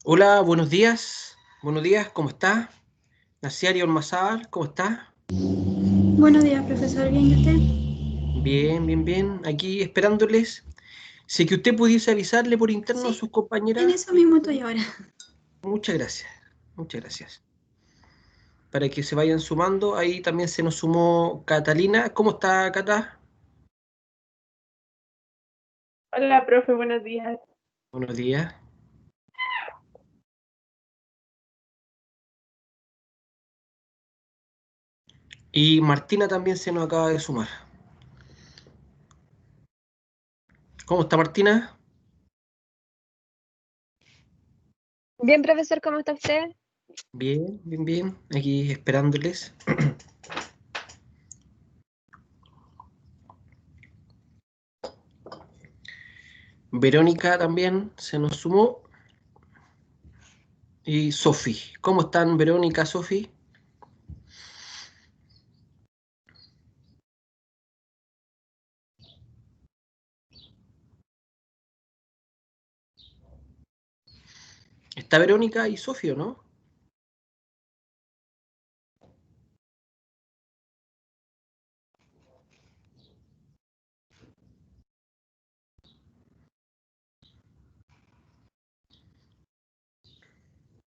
Hola, buenos días. Buenos días, ¿cómo está? Naciari Ormazábal, ¿cómo está? Buenos días, profesor. ¿Bien y usted? Bien, bien, bien. Aquí esperándoles. Si que usted pudiese avisarle por interno a Sí, sus en compañeras eso y mismo estoy compañeros. ahora. Muchas gracias. Muchas gracias. Para que se vayan sumando. Ahí también se nos sumó Catalina. ¿Cómo está, Cata? Hola, profe, buenos días. Buenos días. Y Martina también se nos acaba de sumar. ¿Cómo está Martina? Bien, profesor, ¿cómo está usted? Bien, bien, bien. Aquí esperándoles. Verónica también se nos sumó. Y Sofi. ¿Cómo están Verónica, Sofi? ¿Está Verónica y Sofi o no?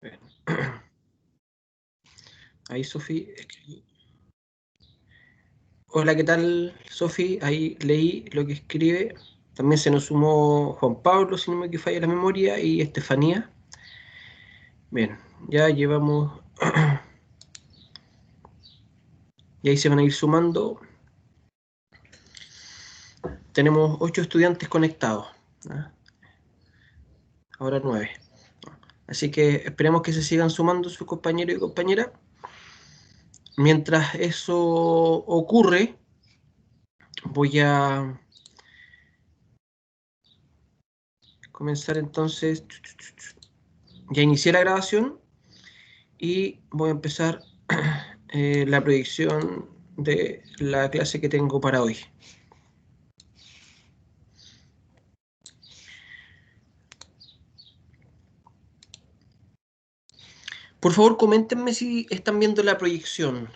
Bien. Ahí Sofi. Hola, ¿qué tal, Sofi? Ahí leí lo que escribe. También se nos sumó Juan Pablo, si no me falla la memoria, y Estefanía. Bien, ya llevamos. Y ahí se van a ir sumando. Tenemos 8 estudiantes conectados. ¿Ah? Ahora 9. Así que esperemos que se sigan sumando sus compañeros y compañeras. Mientras eso ocurre, voy a comenzar entonces. Ya inicié la grabación y voy a empezar la proyección de la clase que tengo para hoy. Por favor, coméntenme si están viendo la proyección.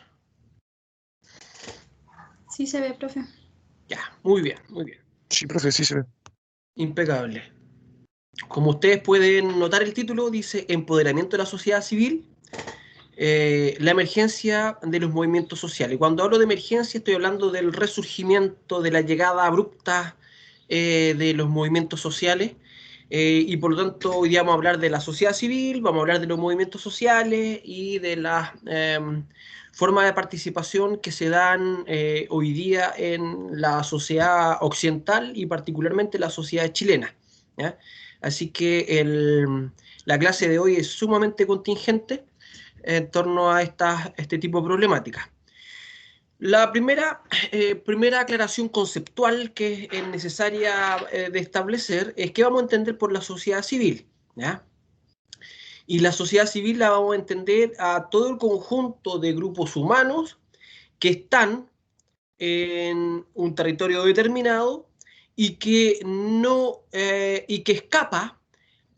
Sí se ve, profe. Ya, muy bien, muy bien. Sí, profe, sí se ve. Impecable. Como ustedes pueden notar, el título dice Empoderamiento de la sociedad civil, la emergencia de los movimientos sociales. Cuando hablo de emergencia estoy hablando del resurgimiento, de la llegada abrupta de los movimientos sociales, y por lo tanto hoy día vamos a hablar de la sociedad civil, vamos a hablar de los movimientos sociales y de las formas de participación que se dan hoy día en la sociedad occidental y particularmente la sociedad chilena. ¿Ya? Así que la clase de hoy es sumamente contingente en torno a este tipo de problemáticas. La primera aclaración conceptual que es necesaria de establecer es qué vamos a entender por la sociedad civil. ¿Ya? Y la sociedad civil la vamos a entender a todo el conjunto de grupos humanos que están en un territorio determinado y que no y que escapa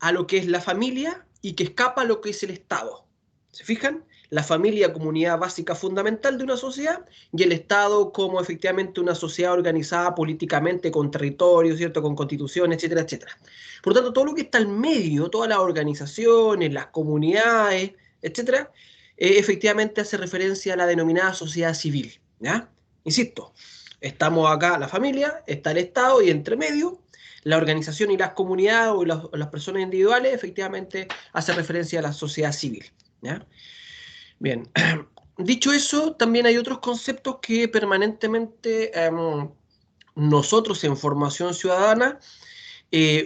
a lo que es la familia y que escapa a lo que es el Estado. ¿Se fijan? La familia como unidad básica fundamental de una sociedad y el Estado como efectivamente una sociedad organizada políticamente con territorio, ¿cierto? Con constitución, etcétera, etcétera. Por lo tanto, todo lo que está al medio, todas las organizaciones, las comunidades, etcétera, efectivamente hace referencia a la denominada sociedad civil. ¿Ya? Insisto, estamos acá la familia, está el Estado y entre medio la organización y las comunidades o las personas individuales efectivamente hace referencia a la sociedad civil. ¿Ya? Bien, dicho eso, también hay otros conceptos que permanentemente nosotros en formación ciudadana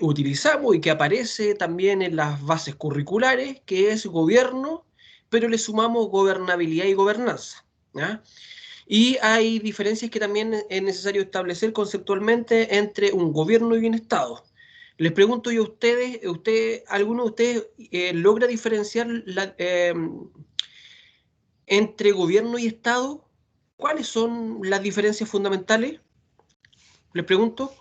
utilizamos y que aparece también en las bases curriculares, que es gobierno, pero le sumamos gobernabilidad y gobernanza. ¿Ya? Y hay diferencias que también es necesario establecer conceptualmente entre un gobierno y un Estado. Les pregunto yo a ustedes, ¿alguno de ustedes logra diferenciar entre gobierno y Estado? ¿Cuáles son las diferencias fundamentales? Les pregunto.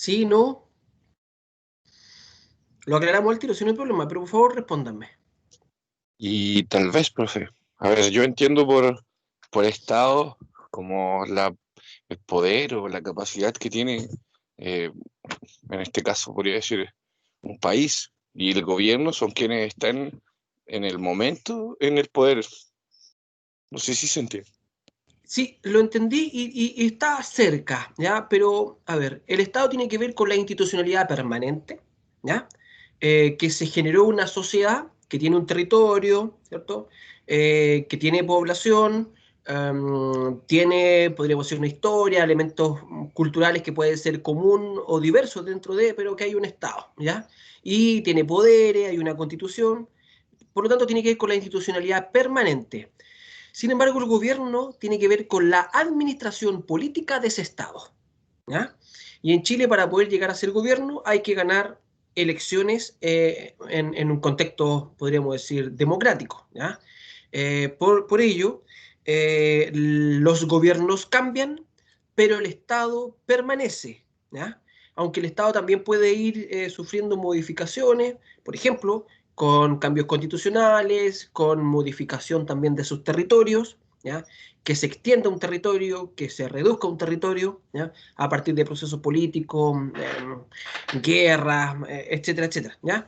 ¿Sí, no? Lo aclaramos al tiro, si no hay problema, pero por favor respóndanme. Y tal vez, profe. A ver, yo entiendo por Estado como el poder o la capacidad que tiene, eh, en este caso podría decir, un país y el gobierno son quienes están en el momento en el poder. No sé si se entiende. Sí, lo entendí y está cerca, ¿ya? Pero, a ver, el Estado tiene que ver con la institucionalidad permanente, ¿ya? Que se generó una sociedad que tiene un territorio, ¿cierto? Que tiene población, tiene, podríamos decir, una historia, elementos culturales que pueden ser común o diversos dentro de, pero que hay un Estado, ¿ya? Y tiene poderes, hay una constitución, por lo tanto tiene que ver con la institucionalidad permanente. Sin embargo, el gobierno tiene que ver con la administración política de ese Estado, ¿ya? Y en Chile, para poder llegar a ser gobierno, hay que ganar elecciones en un contexto, podríamos decir, democrático, ¿ya? Por ello, los gobiernos cambian, pero el Estado permanece, ¿ya? Aunque el Estado también puede ir sufriendo modificaciones, por ejemplo, con cambios constitucionales, con modificación también de sus territorios, ¿ya? Que se extienda un territorio, que se reduzca un territorio, ¿ya? A partir de procesos políticos, guerras, etcétera, etcétera, ¿ya?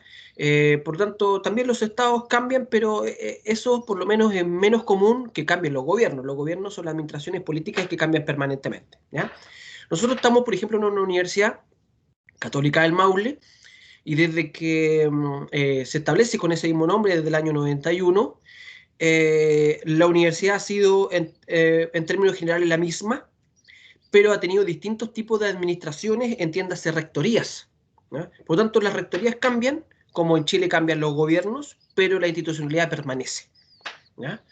Por tanto, también los estados cambian, pero eso por lo menos es menos común que cambien los gobiernos. Los gobiernos son las administraciones políticas que cambian permanentemente, ¿ya? Nosotros estamos, por ejemplo, en una universidad católica del Maule, y desde que se establece con ese mismo nombre, desde el año 91, la universidad ha sido, en términos generales, la misma, pero ha tenido distintos tipos de administraciones, entiéndase rectorías, ¿no? Por lo tanto, las rectorías cambian, como en Chile cambian los gobiernos, pero la institucionalidad permanece, ¿ya?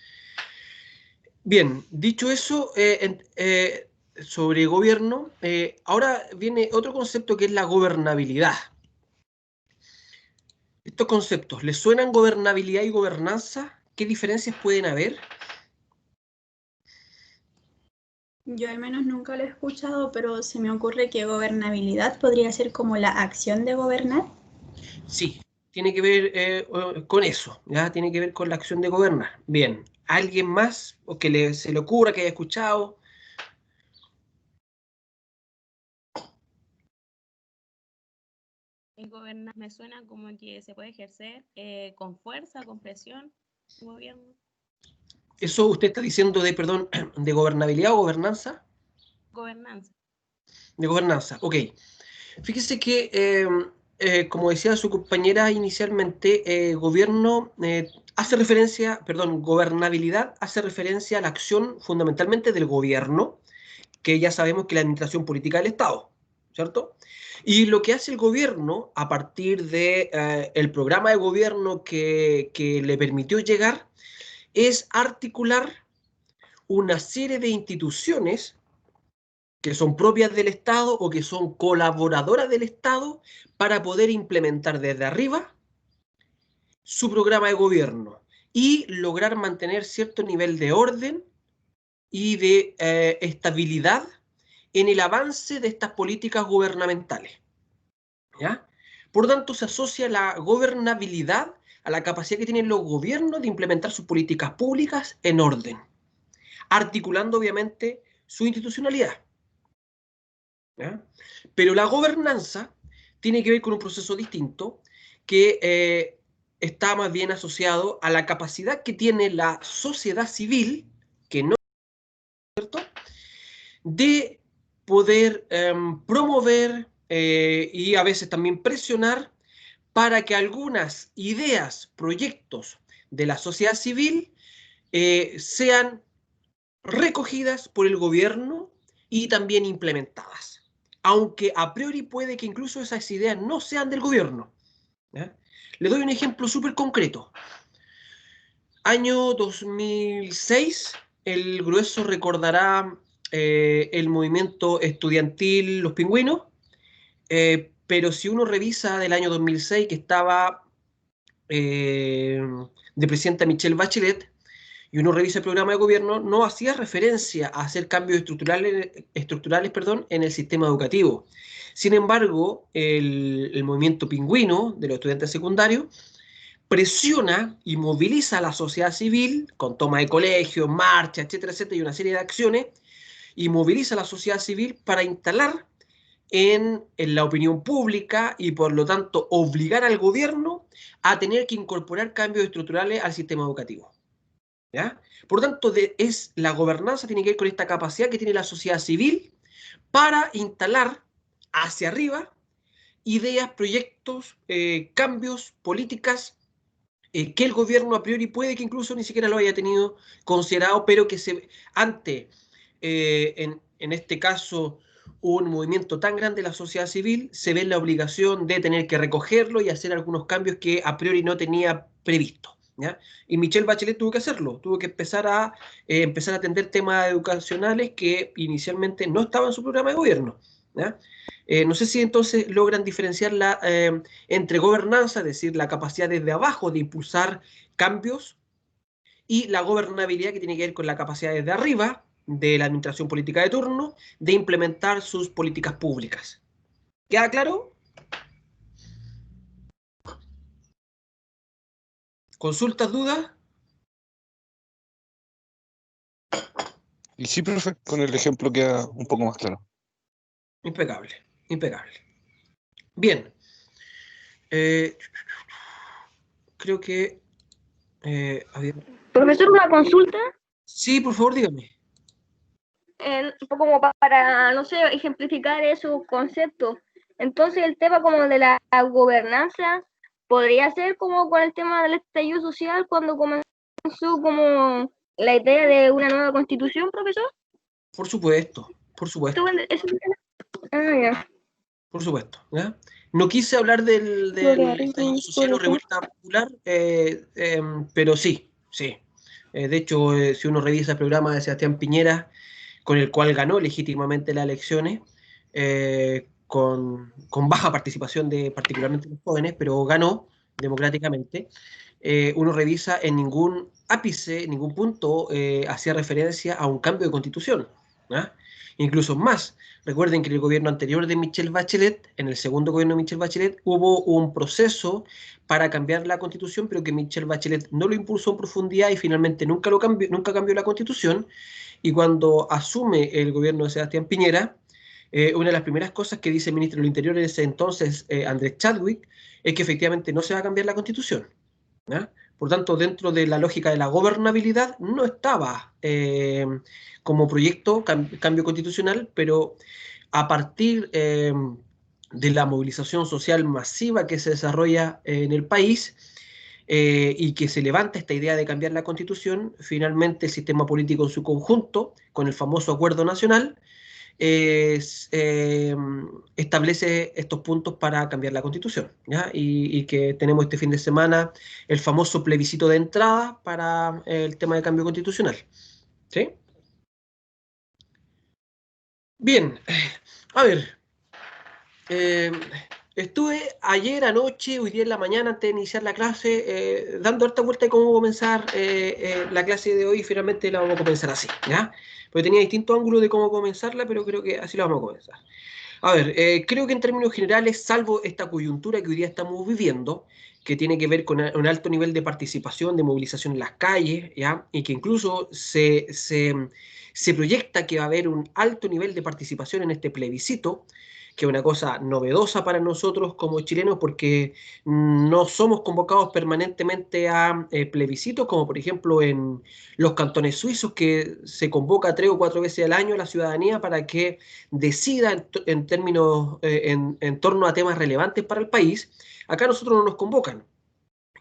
Bien, dicho eso, sobre gobierno, ahora viene otro concepto que es la gobernabilidad. Estos conceptos, ¿les suenan gobernabilidad y gobernanza? ¿Qué diferencias pueden haber? Yo al menos nunca lo he escuchado, pero se me ocurre que gobernabilidad podría ser como la acción de gobernar. Sí, tiene que ver con eso, ¿ya? Tiene que ver con la acción de gobernar. Bien, ¿alguien más o que se le ocurra, que haya escuchado? El gobernar me suena como que se puede ejercer con fuerza, con presión, el gobierno. ¿Eso usted está diciendo de, perdón, de gobernabilidad o gobernanza? Gobernanza. De gobernanza, ok. Fíjese que, como decía su compañera inicialmente, gobierno hace referencia, perdón, gobernabilidad hace referencia a la acción fundamentalmente del gobierno, que ya sabemos que es la administración política del Estado, ¿cierto? Y lo que hace el gobierno a partir de el programa de gobierno que le permitió llegar es articular una serie de instituciones que son propias del Estado o que son colaboradoras del Estado para poder implementar desde arriba su programa de gobierno y lograr mantener cierto nivel de orden y de estabilidad en el avance de estas políticas gubernamentales, ¿ya? Por tanto, se asocia la gobernabilidad a la capacidad que tienen los gobiernos de implementar sus políticas públicas en orden, articulando obviamente su institucionalidad, ¿ya? Pero la gobernanza tiene que ver con un proceso distinto que está más bien asociado a la capacidad que tiene la sociedad civil, que no, ¿cierto?, de poder promover y a veces también presionar para que algunas ideas, proyectos de la sociedad civil sean recogidas por el gobierno y también implementadas. Aunque a priori puede que incluso esas ideas no sean del gobierno, ¿ya? Le doy un ejemplo súper concreto. Año 2006, el grueso recordará el movimiento estudiantil Los Pingüinos, pero si uno revisa del año 2006, que estaba de presidenta Michelle Bachelet, y uno revisa el programa de gobierno, no hacía referencia a hacer cambios estructurales, en el sistema educativo. Sin embargo, el movimiento pingüino de los estudiantes secundarios presiona y moviliza a la sociedad civil con toma de colegios, marcha, etcétera, etcétera, y una serie de acciones, y moviliza a la sociedad civil para instalar en la opinión pública y por lo tanto obligar al gobierno a tener que incorporar cambios estructurales al sistema educativo. ¿Ya? Por lo tanto, la gobernanza tiene que ver con esta capacidad que tiene la sociedad civil para instalar hacia arriba ideas, proyectos, cambios, políticas que el gobierno a priori puede que incluso ni siquiera lo haya tenido considerado, pero que en este caso un movimiento tan grande de la sociedad civil se ve en la obligación de tener que recogerlo y hacer algunos cambios que a priori no tenía previsto. ¿Ya? Y Michelle Bachelet tuvo que hacerlo, tuvo que empezar a atender temas educacionales que inicialmente no estaban en su programa de gobierno. ¿Ya? No sé si entonces logran diferenciar entre gobernanza, es decir, la capacidad desde abajo de impulsar cambios, y la gobernabilidad, que tiene que ver con la capacidad desde arriba de la administración política de turno de implementar sus políticas públicas. ¿Queda claro? ¿Consultas, dudas? Y sí, profe, con el ejemplo queda un poco más claro. Impecable, impecable. Bien. Creo que había... Profesor, una consulta, Sí, por favor, dígame. un poco como para, no sé, ejemplificar esos conceptos. Entonces, el tema como de la gobernanza podría ser como con el tema del estallido social cuando comenzó como la idea de una nueva constitución, profesor. Por supuesto, por supuesto. Ya. Por supuesto. ¿Ya? No quise hablar del estallido social o revuelta popular, pero sí, sí. De hecho, si uno revisa el programa de Sebastián Piñera, con el cual ganó legítimamente las elecciones, con baja participación de particularmente los jóvenes, pero ganó democráticamente, uno revisa en ningún ápice, en ningún punto hacía referencia a un cambio de constitución. ¿Ya? Incluso más, recuerden que en el gobierno anterior de Michelle Bachelet, en el segundo gobierno de Michelle Bachelet, hubo un proceso para cambiar la constitución, pero que Michelle Bachelet no lo impulsó en profundidad y finalmente nunca cambió la constitución. Y cuando asume el gobierno de Sebastián Piñera, una de las primeras cosas que dice el ministro del Interior en ese entonces, Andrés Chadwick, es que efectivamente no se va a cambiar la constitución. ¿Ya? Por tanto, dentro de la lógica de la gobernabilidad no estaba como proyecto cambio constitucional, pero a partir de la movilización social masiva que se desarrolla en el país y que se levanta esta idea de cambiar la constitución, finalmente el sistema político en su conjunto, con el famoso acuerdo nacional, establece estos puntos para cambiar la constitución, ¿ya? Y que tenemos este fin de semana el famoso plebiscito de entrada para el tema de cambio constitucional. ¿Sí? Bien, a ver, estuve ayer anoche, hoy día en la mañana, antes de iniciar la clase, dando harta vuelta de cómo comenzar la clase de hoy, y finalmente la vamos a comenzar así, ¿ya? Porque tenía distintos ángulos de cómo comenzarla, pero creo que así la vamos a comenzar. A ver, creo que en términos generales, salvo esta coyuntura que hoy día estamos viviendo, que tiene que ver con un alto nivel de participación, de movilización en las calles, ¿ya? Y que incluso se proyecta que va a haber un alto nivel de participación en este plebiscito, que es una cosa novedosa para nosotros como chilenos, porque no somos convocados permanentemente a plebiscitos, como por ejemplo en los cantones suizos, que se convoca 3 o 4 veces al año a la ciudadanía para que decida en términos, en torno a temas relevantes para el país. Acá nosotros no nos convocan.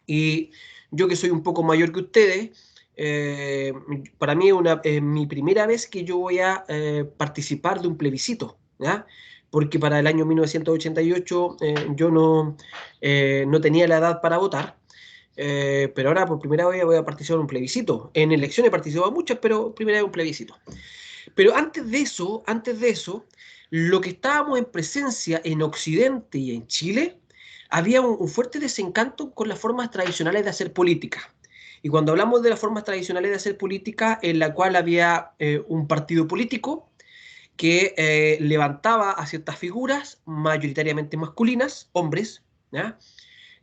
Y yo, que soy un poco mayor que ustedes, para mí es mi primera vez que yo voy a participar de un plebiscito, ¿ya? Porque para el año 1988 yo no tenía la edad para votar, pero ahora por primera vez voy a participar en un plebiscito. En elecciones he participado muchas, pero primera vez un plebiscito. Pero antes de eso, lo que estábamos en presencia en Occidente y en Chile, había un fuerte desencanto con las formas tradicionales de hacer política. Y cuando hablamos de las formas tradicionales de hacer política, en la cual había un partido político que levantaba a ciertas figuras, mayoritariamente masculinas, hombres, ¿ya?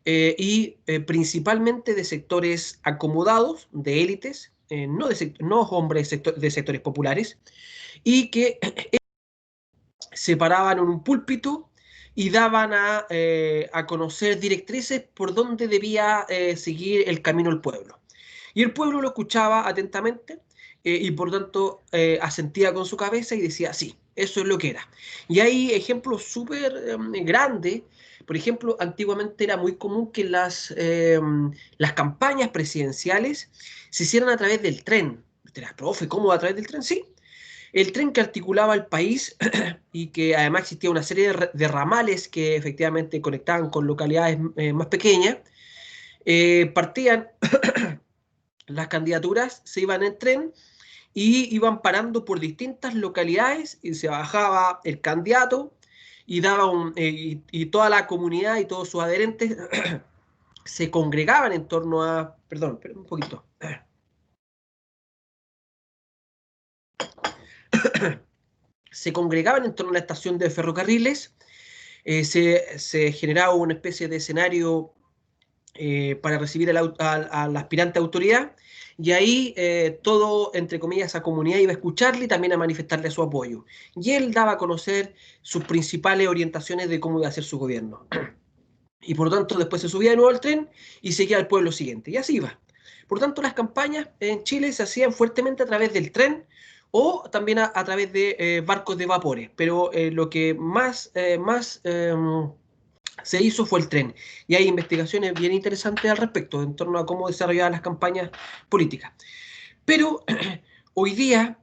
Y principalmente de sectores acomodados, de élites, no hombres de sectores populares, y que se paraban en un púlpito y daban a conocer directrices por dónde debía seguir el camino el pueblo. Y el pueblo lo escuchaba atentamente y por tanto asentía con su cabeza y decía, sí, eso es lo que era. Y hay ejemplos súper grandes. Por ejemplo, antiguamente era muy común que las campañas presidenciales se hicieran a través del tren. Dirás, profe, ¿cómo a través del tren? Sí. El tren que articulaba el país y que además existía una serie de ramales que efectivamente conectaban con localidades más pequeñas, partían las candidaturas, se iban en tren y iban parando por distintas localidades y se bajaba el candidato y daba y toda la comunidad y todos sus adherentes se congregaban en torno a... Perdón, un poquito. Se congregaban en torno a la estación de ferrocarriles, se generaba una especie de escenario para recibir al aspirante a autoridad, y ahí todo, entre comillas, esa comunidad iba a escucharle y también a manifestarle su apoyo. Y él daba a conocer sus principales orientaciones de cómo iba a ser su gobierno. Y por lo tanto después se subía de nuevo al tren y seguía al pueblo siguiente, y así iba. Por lo tanto, las campañas en Chile se hacían fuertemente a través del tren o también a través de barcos de vapores, pero lo que más se hizo fue el tren. Y hay investigaciones bien interesantes al respecto en torno a cómo desarrollaban las campañas políticas. Pero hoy día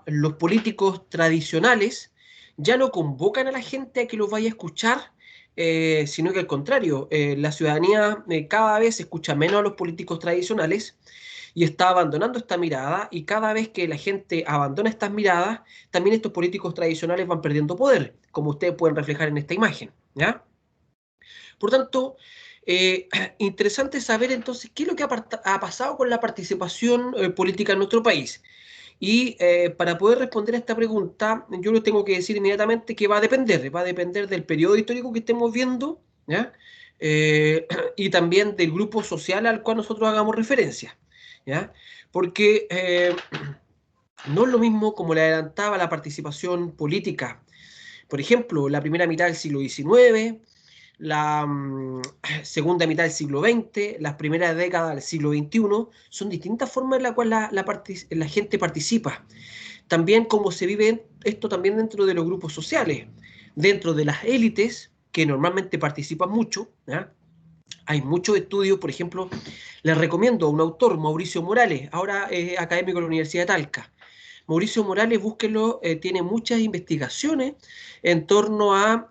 los políticos tradicionales ya no convocan a la gente a que los vaya a escuchar, sino que al contrario, la ciudadanía cada vez escucha menos a los políticos tradicionales y está abandonando esta mirada, y cada vez que la gente abandona estas miradas, también estos políticos tradicionales van perdiendo poder, como ustedes pueden reflejar en esta imagen, ¿ya? Por tanto, interesante saber entonces qué es lo que ha pasado con la participación política en nuestro país. Y para poder responder a esta pregunta, yo les tengo que decir inmediatamente que va a depender del periodo histórico que estemos viendo, ¿ya? Y también del grupo social al cual nosotros hagamos referencia, ¿ya? Porque no es lo mismo como le adelantaba la participación política. Por ejemplo, la primera mitad del siglo XIX, la segunda mitad del siglo XX, las primeras décadas del siglo XXI, son distintas formas en las cuales la gente participa. También cómo se vive esto también dentro de los grupos sociales, dentro de las élites, que normalmente participan mucho, ¿ya? Hay muchos estudios, por ejemplo, les recomiendo a un autor, Mauricio Morales, ahora es académico de la Universidad de Talca. Mauricio Morales, búsquenlo, tiene muchas investigaciones en torno a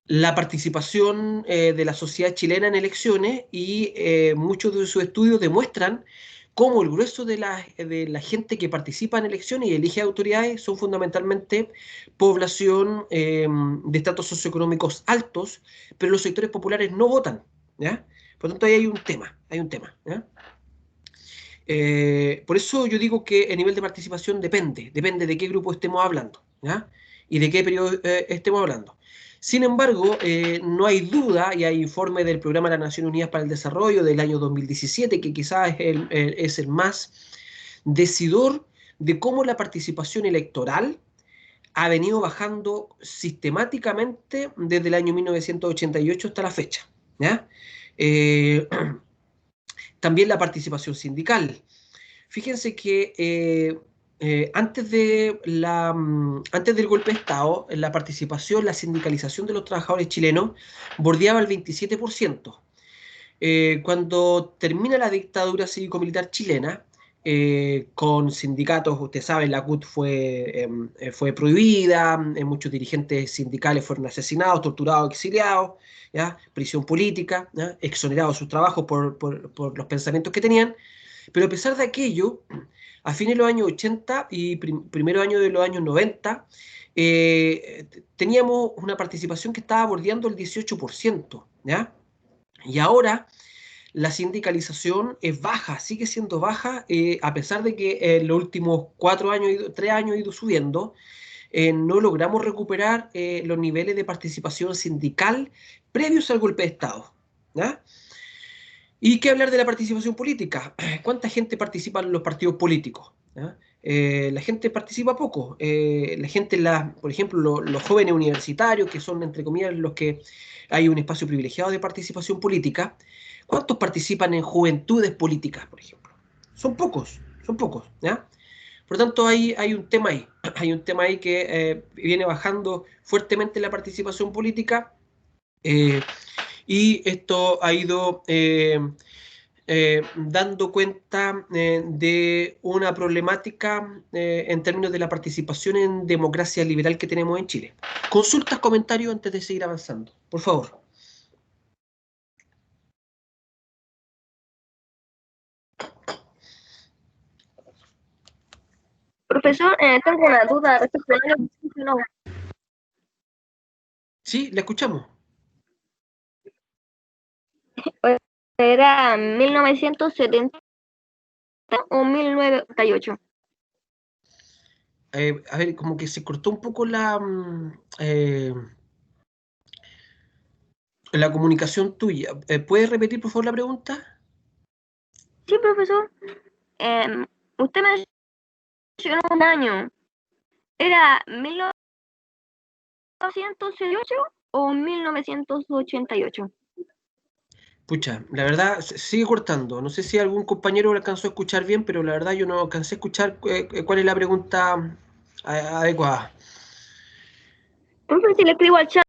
la participación de la sociedad chilena en elecciones, y muchos de sus estudios demuestran cómo el grueso de la gente que participa en elecciones y elige autoridades son fundamentalmente población de estratos socioeconómicos altos, pero los sectores populares no votan, ¿ya? Por lo tanto, ahí hay un tema, ¿ya? Por eso yo digo que el nivel de participación depende de qué grupo estemos hablando, ¿ya? Y de qué periodo estemos hablando. Sin embargo, no hay duda, y hay informe del Programa de las Naciones Unidas para el Desarrollo del año 2017, que quizás es el más decidor de cómo la participación electoral ha venido bajando sistemáticamente desde el año 1988 hasta la fecha, ¿ya? También la participación sindical. Fíjense que antes del golpe de Estado, la participación, la sindicalización de los trabajadores chilenos bordeaba el 27%. Cuando termina la dictadura cívico-militar chilena, con sindicatos, usted sabe, la CUT fue prohibida, muchos dirigentes sindicales fueron asesinados, torturados, exiliados, ¿ya? Prisión política, ¿ya? Exonerados de sus trabajos por los pensamientos que tenían. Pero a pesar de aquello, a fines de los años 80 y primeros años de los años 90, teníamos una participación que estaba bordeando el 18%, ¿ya? Y ahora la sindicalización es baja, sigue siendo baja, a pesar de que en los últimos 3 años ha ido subiendo. No logramos recuperar los niveles de participación sindical previos al golpe de Estado, ¿ya? ¿Y qué hablar de la participación política? ¿Cuánta gente participa en los partidos políticos? ¿Ya? La gente participa poco. La gente, por ejemplo, los jóvenes universitarios, que son, entre comillas, los que hay un espacio privilegiado de participación política, ¿cuántos participan en juventudes políticas, por ejemplo? Son pocos, ¿ya? Por lo tanto, hay un tema ahí. Hay un tema ahí que viene bajando fuertemente la participación política, y esto ha ido dando cuenta de una problemática en términos de la participación en democracia liberal que tenemos en Chile. Consultas, comentarios antes de seguir avanzando, por favor. Profesor, tengo una duda respecto a lo que mencionó. Sí, la escuchamos. ¿Era 1970 o 1988? A ver, como que se cortó un poco la comunicación tuya. ¿Puedes repetir, por favor, la pregunta? Sí, profesor. Usted mencionó un año. ¿Era 1968 o 1988? Pucha, la verdad sigue cortando. No sé si algún compañero lo alcanzó a escuchar bien, pero la verdad yo no alcancé a escuchar cuál es la pregunta adecuada. Profe, si le escribo al chat.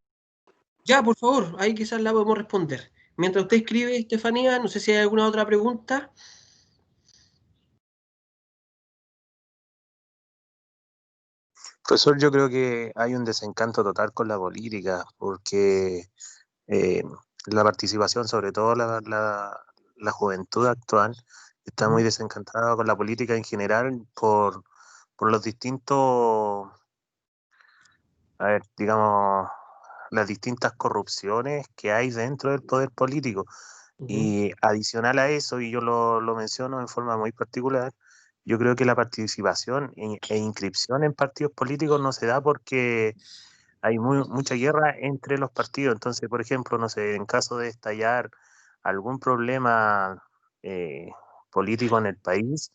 Ya, por favor, ahí quizás la podemos responder. Mientras usted escribe, Estefanía, no sé si hay alguna otra pregunta. Profesor, yo creo que hay un desencanto total con la política, porque eh, la participación, sobre todo la juventud actual, está muy desencantada con la política en general por los distintos, a ver, digamos, las distintas corrupciones que hay dentro del poder político. Y adicional a eso, y yo lo menciono en forma muy particular, yo creo que la participación e inscripción en partidos políticos no se da porque hay mucha guerra entre los partidos. Entonces, por ejemplo, no sé, en caso de estallar algún problema político en el país,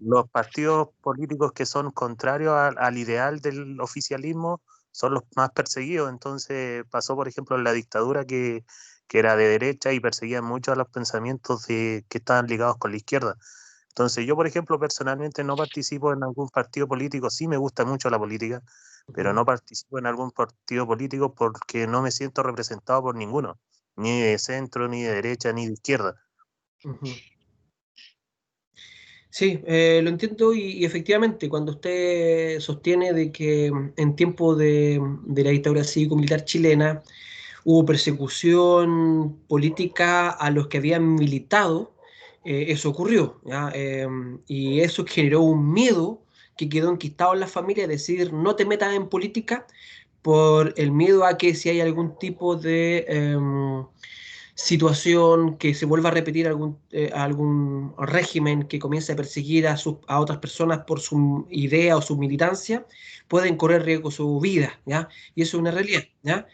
los partidos políticos que son contrarios al ideal del oficialismo son los más perseguidos. Entonces pasó, por ejemplo, en la dictadura que era de derecha y perseguían mucho a los pensamientos que estaban ligados con la izquierda. Entonces yo, por ejemplo, personalmente no participo en algún partido político, sí me gusta mucho la política, pero no participo en algún partido político porque no me siento representado por ninguno, ni de centro, ni de derecha, ni de izquierda. Sí, lo entiendo y efectivamente, cuando usted sostiene de que en tiempo de la dictadura cívico-militar chilena hubo persecución política a los que habían militado, eso ocurrió, ¿ya? Y eso generó un miedo que quedó enquistado en la familia, es decir, no te metas en política por el miedo a que si hay algún tipo de situación, que se vuelva a repetir algún régimen que comience a perseguir a otras personas por su idea o su militancia, pueden correr riesgo su vida, ¿ya? Y eso es una realidad, ¿ya?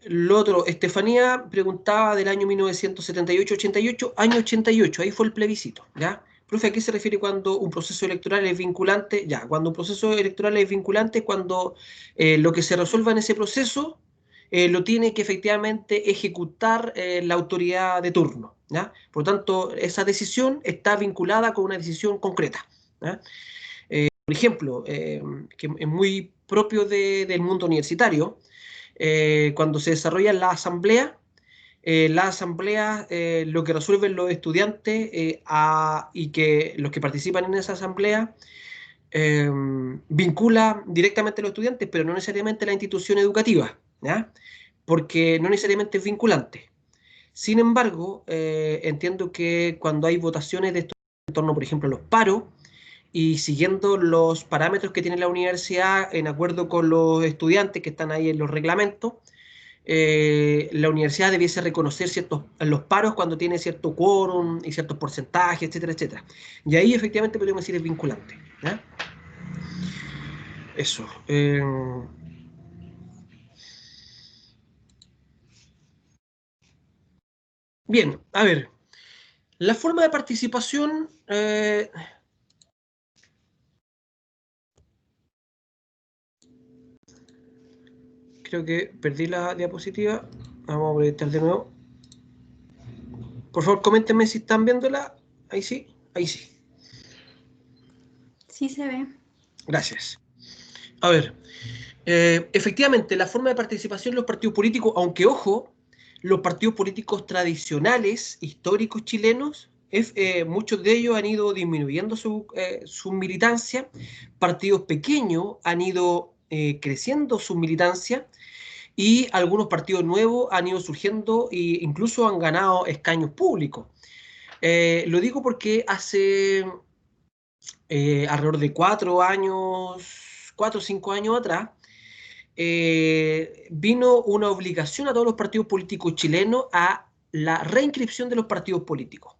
Lo otro, Estefanía preguntaba del año 1978-88, año 88, ahí fue el plebiscito, ¿ya? Profe, ¿a qué se refiere cuando un proceso electoral es vinculante? Ya, cuando un proceso electoral es vinculante, cuando lo que se resuelva en ese proceso lo tiene que efectivamente ejecutar la autoridad de turno, ¿ya? Por lo tanto, esa decisión está vinculada con una decisión concreta, ¿ya? Por ejemplo, que es muy propio del mundo universitario, cuando se desarrolla la asamblea lo que resuelven los estudiantes y que los que participan en esa asamblea vincula directamente a los estudiantes, pero no necesariamente a la institución educativa, ¿ya? Porque no necesariamente es vinculante. Sin embargo, entiendo que cuando hay votaciones de esto en torno, por ejemplo, a los paros, y siguiendo los parámetros que tiene la universidad en acuerdo con los estudiantes que están ahí en los reglamentos, la universidad debiese reconocer los paros cuando tiene cierto quórum y ciertos porcentajes, etcétera, etcétera. Y ahí efectivamente podríamos decir es vinculante, ¿ya? Eso. Bien, a ver. La forma de participación... creo que perdí la diapositiva. Vamos a proyectar de nuevo. Por favor, coméntenme si están viéndola. Ahí sí, ahí sí. Sí se ve. Gracias. A ver, efectivamente, la forma de participación de los partidos políticos, aunque ojo, los partidos políticos tradicionales, históricos chilenos, muchos de ellos han ido disminuyendo su militancia, partidos pequeños han ido creciendo su militancia, y algunos partidos nuevos han ido surgiendo e incluso han ganado escaños públicos. Lo digo porque hace alrededor de 4 o 5 años atrás, vino una obligación a todos los partidos políticos chilenos a la reinscripción de los partidos políticos.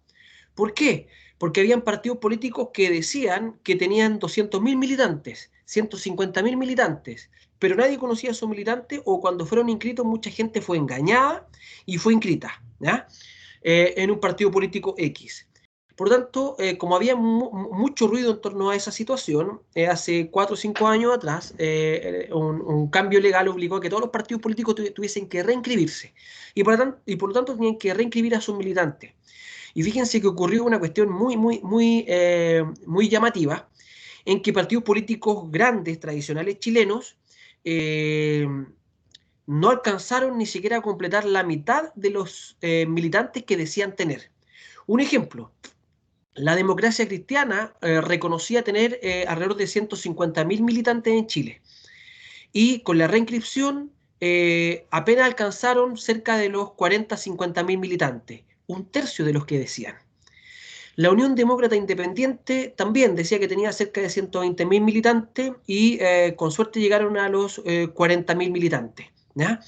¿Por qué? Porque habían partidos políticos que decían que tenían 200.000 militantes, 150.000 militantes, pero nadie conocía a esos militantes, o cuando fueron inscritos mucha gente fue engañada y fue inscrita, ¿ya? En un partido político X. Por lo tanto, como había mucho ruido en torno a esa situación, hace 4 o 5 años atrás, un cambio legal obligó a que todos los partidos políticos tuviesen que reinscribirse, y por lo tanto tenían que reinscribir a sus militantes. Y fíjense que ocurrió una cuestión muy llamativa, en que partidos políticos grandes, tradicionales chilenos, no alcanzaron ni siquiera a completar la mitad de los militantes que decían tener. Un ejemplo, la Democracia Cristiana reconocía tener alrededor de 150.000 militantes en Chile, y con la reinscripción apenas alcanzaron cerca de los 40-50.000 militantes, un tercio de los que decían. La Unión Demócrata Independiente también decía que tenía cerca de 120.000 militantes, y con suerte llegaron a los 40.000 militantes, ¿ya?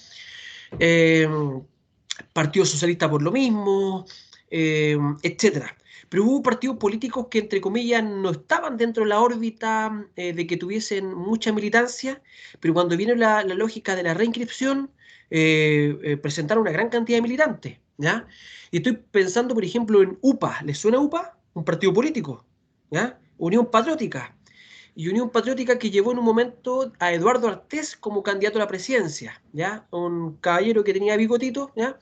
Partido Socialista por lo mismo, etcétera. Pero hubo partidos políticos que, entre comillas, no estaban dentro de la órbita de que tuviesen mucha militancia, pero cuando vino la lógica de la reinscripción, presentaron una gran cantidad de militantes, ¿ya? Y estoy pensando, por ejemplo, en UPA. ¿Les suena UPA? Un partido político, ¿ya? Unión Patriótica. Y Unión Patriótica que llevó en un momento a Eduardo Artés como candidato a la presidencia, ¿ya? Un caballero que tenía bigotito, ¿ya?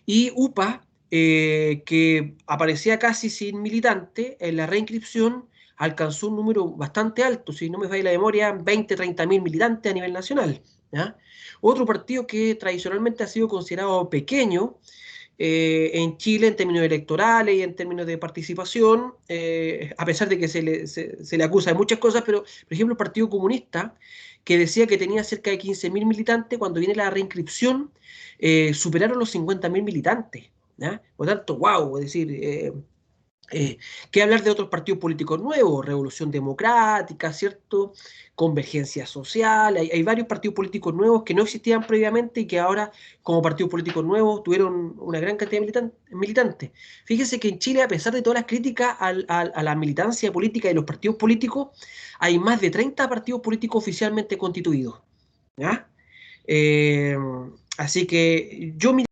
Y UPA, que aparecía casi sin militante, en la reinscripción alcanzó un número bastante alto, si no me falla la memoria, 20-30.000 militantes a nivel nacional, ¿ya? Otro partido que tradicionalmente ha sido considerado pequeño en Chile en términos electorales y en términos de participación, a pesar de que se le acusa de muchas cosas, pero por ejemplo el Partido Comunista, que decía que tenía cerca de 15.000 militantes, cuando viene la reinscripción superaron los 50.000 militantes, ¿ya? Por lo tanto, wow, es decir, ¿qué hablar de otros partidos políticos nuevos? Revolución Democrática, ¿cierto? Convergencia Social. Hay varios partidos políticos nuevos que no existían previamente y que ahora, como partidos políticos nuevos, tuvieron una gran cantidad de militantes. Fíjense que en Chile, a pesar de todas las críticas a la militancia política de los partidos políticos, hay más de 30 partidos políticos oficialmente constituidos, ¿ya? Así que yo miraría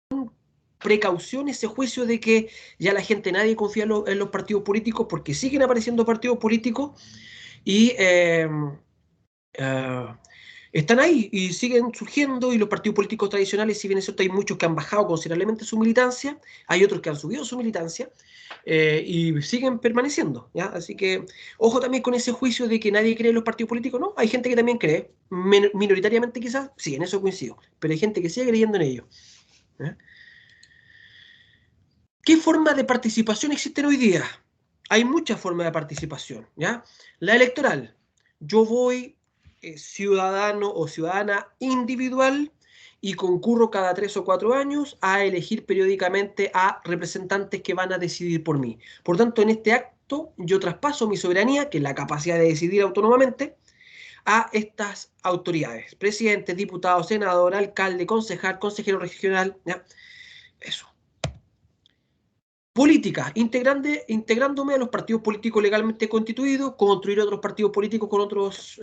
con precaución ese juicio de que ya la gente, nadie confía en los partidos políticos, porque siguen apareciendo partidos políticos y están ahí y siguen surgiendo, y los partidos políticos tradicionales, si bien es cierto, hay muchos que han bajado considerablemente su militancia, hay otros que han subido su militancia y siguen permaneciendo, ¿ya? Así que ojo también con ese juicio de que nadie cree en los partidos políticos. No, hay gente que también cree, minoritariamente quizás, sí, en eso coincido, pero hay gente que sigue creyendo en ello, ¿ya? ¿Qué formas de participación existen hoy día? Hay muchas formas de participación, ¿ya? La electoral. Yo voy ciudadano o ciudadana individual y concurro cada 3 o 4 años a elegir periódicamente a representantes que van a decidir por mí. Por tanto, en este tanto, yo traspaso mi soberanía, que es la capacidad de decidir autónomamente, a estas autoridades, presidente, diputado, senador, alcalde, concejal, consejero regional, ¿ya? Eso. Política, integrándome a los partidos políticos legalmente constituidos, construir otros partidos políticos con otras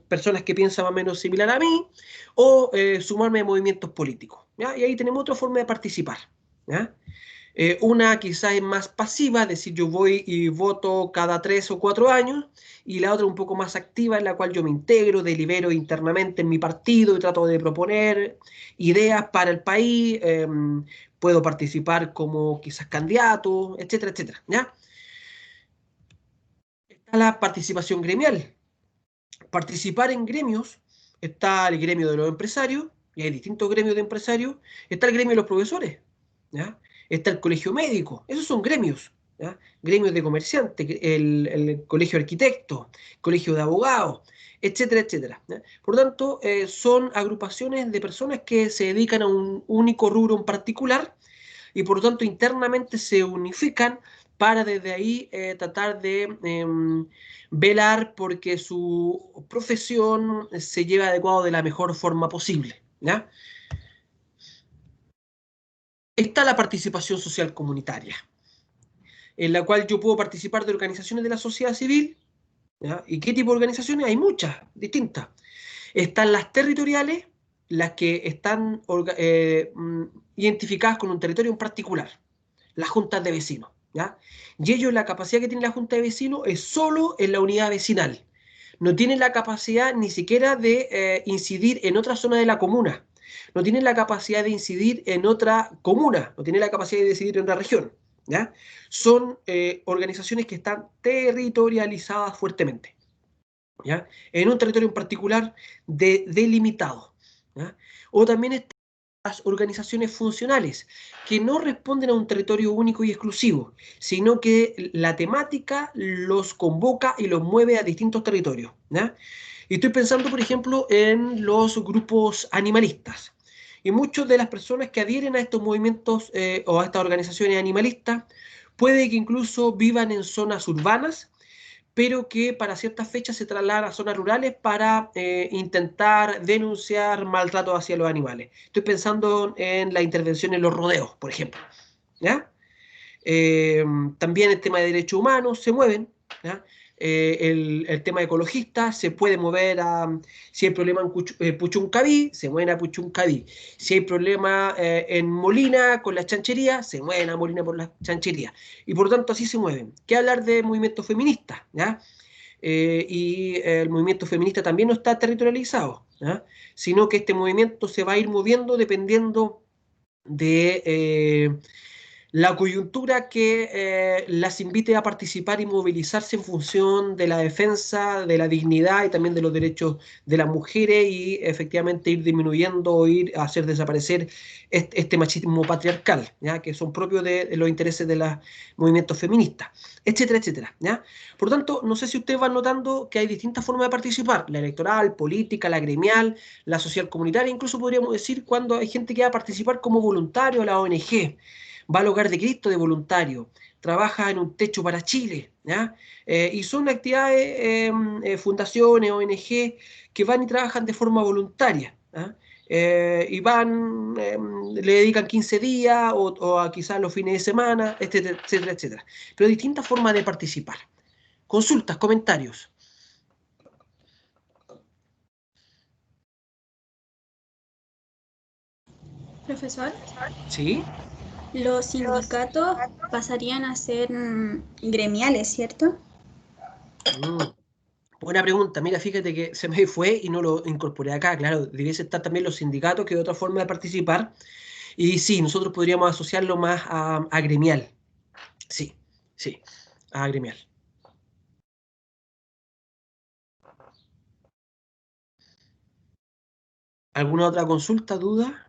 personas que piensan más o menos similar a mí, o sumarme a movimientos políticos, ¿ya? Y ahí tenemos otra forma de participar, ¿ya? Una quizás es más pasiva, es decir, yo voy y voto cada 3 o 4 años, y la otra un poco más activa, en la cual yo me integro, delibero internamente en mi partido y trato de proponer ideas para el país, puedo participar como quizás candidato, etcétera, etcétera, ¿ya? Está la participación gremial. Participar en gremios, está el gremio de los empresarios, y hay distintos gremios de empresarios, está el gremio de los profesores, ¿ya? Está el colegio médico, esos son gremios, ¿ya? Gremios de comerciantes, el colegio de arquitectos, colegio de abogados, etcétera, etcétera, ¿ya? Por lo tanto, son agrupaciones de personas que se dedican a un único rubro en particular y por lo tanto internamente se unifican para desde ahí tratar de velar porque su profesión se lleve adecuado de la mejor forma posible, ¿ya? Está la participación social comunitaria, en la cual yo puedo participar de organizaciones de la sociedad civil, ¿ya? ¿Y qué tipo de organizaciones? Hay muchas, distintas. Están las territoriales, las que están identificadas con un territorio en particular, las juntas de vecinos, ¿ya? Y ellos, la capacidad que tiene la junta de vecinos es solo en la unidad vecinal. No tienen la capacidad ni siquiera de incidir en otra zona de la comuna. No tienen la capacidad de incidir en otra comuna. No tienen la capacidad de decidir en otra región, ¿ya? Son organizaciones que están territorializadas fuertemente, ¿ya? En un territorio en particular delimitado, ¿ya? O también están las organizaciones funcionales, que no responden a un territorio único y exclusivo, sino que la temática los convoca y los mueve a distintos territorios, ¿ya? Y estoy pensando, por ejemplo, en los grupos animalistas. Y muchas de las personas que adhieren a estos movimientos o a estas organizaciones animalistas, puede que incluso vivan en zonas urbanas, pero que para ciertas fechas se trasladan a zonas rurales para intentar denunciar maltrato hacia los animales. Estoy pensando en la intervención en los rodeos, por ejemplo, ¿ya? También el tema de derechos humanos se mueven, ¿ya? El tema ecologista se puede mover a, si hay problema en Puchuncaví, se mueven a Puchuncaví. Si hay problema en Molina con las chancherías, se mueven a Molina por las chancherías. Y por lo tanto así se mueven. ¿Qué hablar de movimiento feminista? ¿Ya? Y el movimiento feminista también no está territorializado, ¿ya? Sino que este movimiento se va a ir moviendo dependiendo de la coyuntura que las invite a participar y movilizarse en función de la defensa de la dignidad y también de los derechos de las mujeres y efectivamente ir disminuyendo o ir a hacer desaparecer este machismo patriarcal, ¿ya? Que son propios de los intereses de los movimientos feministas, etcétera, etcétera, ¿ya? Por lo tanto, no sé si ustedes van notando que hay distintas formas de participar, la electoral, política, la gremial, la social comunitaria, incluso podríamos decir cuando hay gente que va a participar como voluntario a la ONG, va al Hogar de Cristo de voluntario, trabaja en un techo para Chile, ¿ya? Y son actividades, fundaciones, ONG, que van y trabajan de forma voluntaria, ¿ya? Y van, le dedican 15 días o a quizás los fines de semana, etcétera, etcétera, etcétera. Pero distintas formas de participar. Consultas, comentarios. Profesor, ¿Sí? los sindicatos pasarían a ser gremiales, ¿cierto? Buena pregunta. Mira, fíjate que se me fue y no lo incorporé acá. Claro, debiese estar también los sindicatos, que es otra forma de participar. Y sí, nosotros podríamos asociarlo más a gremial. Sí, sí, a gremial. ¿Alguna otra consulta, duda?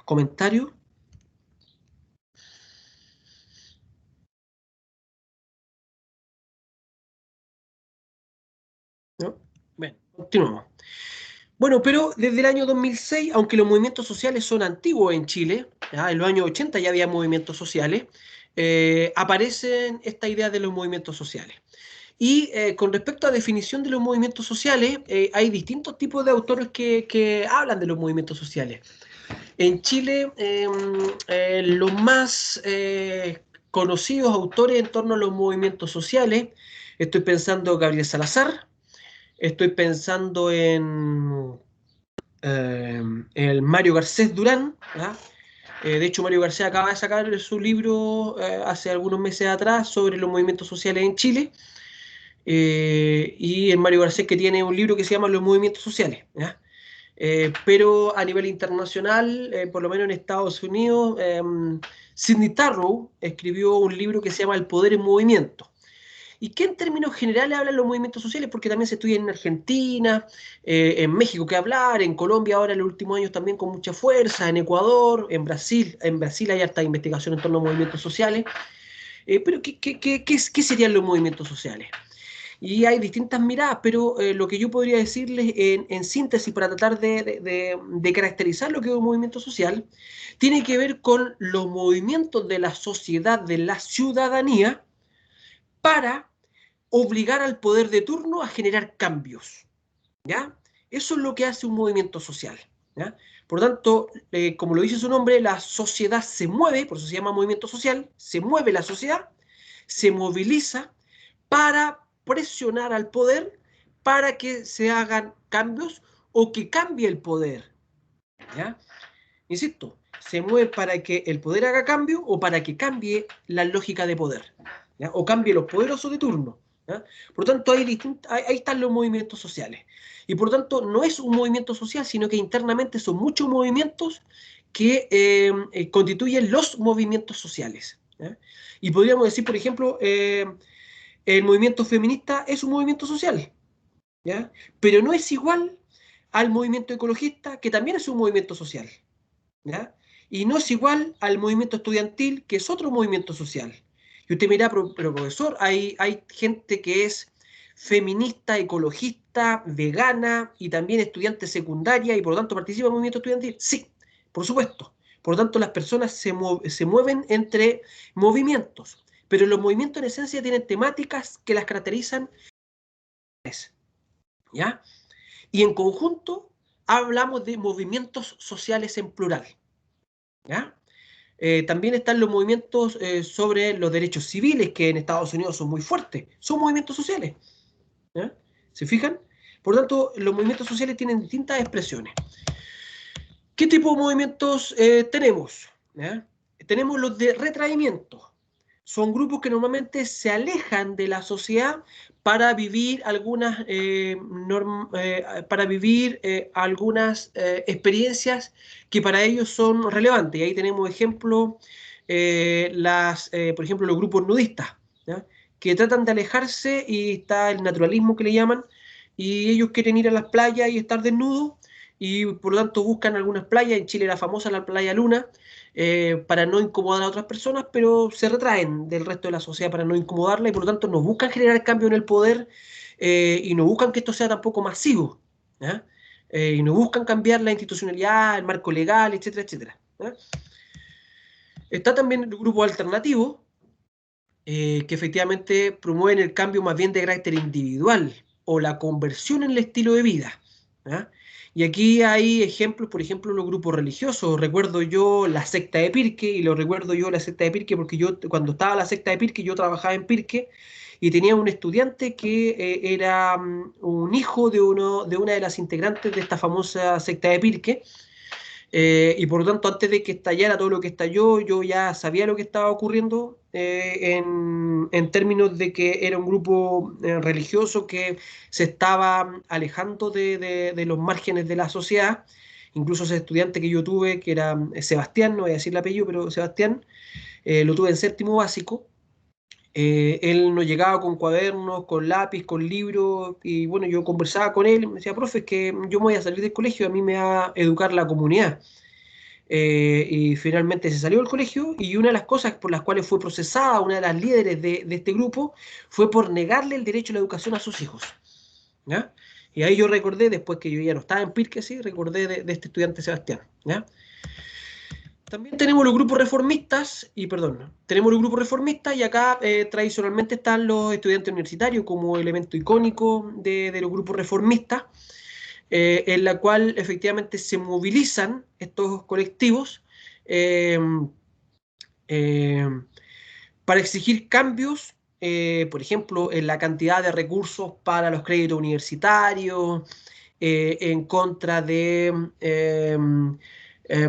¿Comentario? ¿No? Bien, continuamos. Bueno, pero desde el año 2006, aunque los movimientos sociales son antiguos en Chile, ¿ya? En los años 80 ya había movimientos sociales, aparecen esta idea de los movimientos sociales. Y con respecto a definición de los movimientos sociales, hay distintos tipos de autores que hablan de los movimientos sociales. En Chile, los más conocidos autores en torno a los movimientos sociales, estoy pensando en Gabriel Salazar, estoy pensando en el Mario Garcés Durán. De hecho, Mario Garcés acaba de sacar su libro hace algunos meses atrás sobre los movimientos sociales en Chile. Y el Mario Garcés, que tiene un libro que se llama Los movimientos sociales. Pero a nivel internacional, por lo menos en Estados Unidos, Sidney Tarrow escribió un libro que se llama El poder en movimiento, y que en términos generales habla de los movimientos sociales, porque también se estudia en Argentina, en México, que hablar, en Colombia ahora en los últimos años también con mucha fuerza, en Ecuador, en Brasil hay harta investigación en torno a movimientos sociales. Pero ¿qué serían los movimientos sociales? Y hay distintas miradas, pero lo que yo podría decirles en síntesis para tratar de caracterizar lo que es un movimiento social, tiene que ver con los movimientos de la sociedad, de la ciudadanía, para obligar al poder de turno a generar cambios, ¿ya? Eso es lo que hace un movimiento social, ¿ya? Por tanto, como lo dice su nombre, la sociedad se mueve, por eso se llama movimiento social, se mueve la sociedad, se moviliza para presionar al poder para que se hagan cambios o que cambie el poder, ¿ya? Insisto, se mueve para que el poder haga cambio o para que cambie la lógica de poder, ¿ya? O cambie los poderosos de turno, ¿ya? Por tanto, ahí están los movimientos sociales. Y por tanto, no es un movimiento social, sino que internamente son muchos movimientos que constituyen los movimientos sociales, ¿ya? Y podríamos decir, por ejemplo, el movimiento feminista es un movimiento social, ¿ya? Pero no es igual al movimiento ecologista, que también es un movimiento social, ¿ya? Y no es igual al movimiento estudiantil, que es otro movimiento social. Y usted mira, pero profesor, hay gente que es feminista, ecologista, vegana y también estudiante secundaria y por lo tanto participa en el movimiento estudiantil. Sí, por supuesto. Por lo tanto, las personas se mueven entre movimientos, pero los movimientos en esencia tienen temáticas que las caracterizan, ¿ya? Y en conjunto hablamos de movimientos sociales en plural, ¿ya? También están los movimientos sobre los derechos civiles, que en Estados Unidos son muy fuertes. Son movimientos sociales, ¿ya? ¿Se fijan? Por lo tanto, los movimientos sociales tienen distintas expresiones. ¿Qué tipo de movimientos tenemos? ¿Ya? Tenemos los de retraimiento. Son grupos que normalmente se alejan de la sociedad para vivir algunas, experiencias que para ellos son relevantes. Y ahí tenemos ejemplos, por ejemplo, los grupos nudistas, ¿ya? Que tratan de alejarse, y está el naturalismo que le llaman, y ellos quieren ir a las playas y estar desnudos, y por lo tanto buscan algunas playas. En Chile era famosa la playa Luna, para no incomodar a otras personas, pero se retraen del resto de la sociedad para no incomodarla, y por lo tanto no buscan generar cambio en el poder, y no buscan que esto sea tampoco masivo, ¿ya? Y no buscan cambiar la institucionalidad, el marco legal, etcétera, etcétera, ¿ya? Está también el grupo alternativo, que efectivamente promueven el cambio más bien de carácter individual o la conversión en el estilo de vida, ¿ya? Y aquí hay ejemplos, por ejemplo, los grupos religiosos. Recuerdo yo la secta de Pirque, y lo recuerdo yo la secta de Pirque porque yo, cuando estaba la secta de Pirque, yo trabajaba en Pirque y tenía un estudiante que era un hijo de una de las integrantes de esta famosa secta de Pirque. Y por lo tanto, antes de que estallara todo lo que estalló, yo ya sabía lo que estaba ocurriendo, en términos de que era un grupo religioso que se estaba alejando de los márgenes de la sociedad. Incluso ese estudiante que yo tuve, que era Sebastián, no voy a decir el apellido, pero Sebastián, lo tuve en séptimo básico. Él nos llegaba con cuadernos, con lápiz, con libros, y bueno, yo conversaba con él y me decía, profe, es que yo me voy a salir del colegio, a mí me va a educar la comunidad. Y finalmente se salió del colegio, y una de las cosas por las cuales fue procesada una de las líderes de este grupo fue por negarle el derecho a la educación a sus hijos, ¿ya? Y ahí yo recordé, después que yo ya no estaba en Pirque, sí, recordé de este estudiante Sebastián, ¿ya? También tenemos los grupos reformistas, y acá tradicionalmente están los estudiantes universitarios como elemento icónico de los grupos reformistas, en la cual efectivamente se movilizan estos colectivos para exigir cambios, por ejemplo, en la cantidad de recursos para los créditos universitarios, en contra de,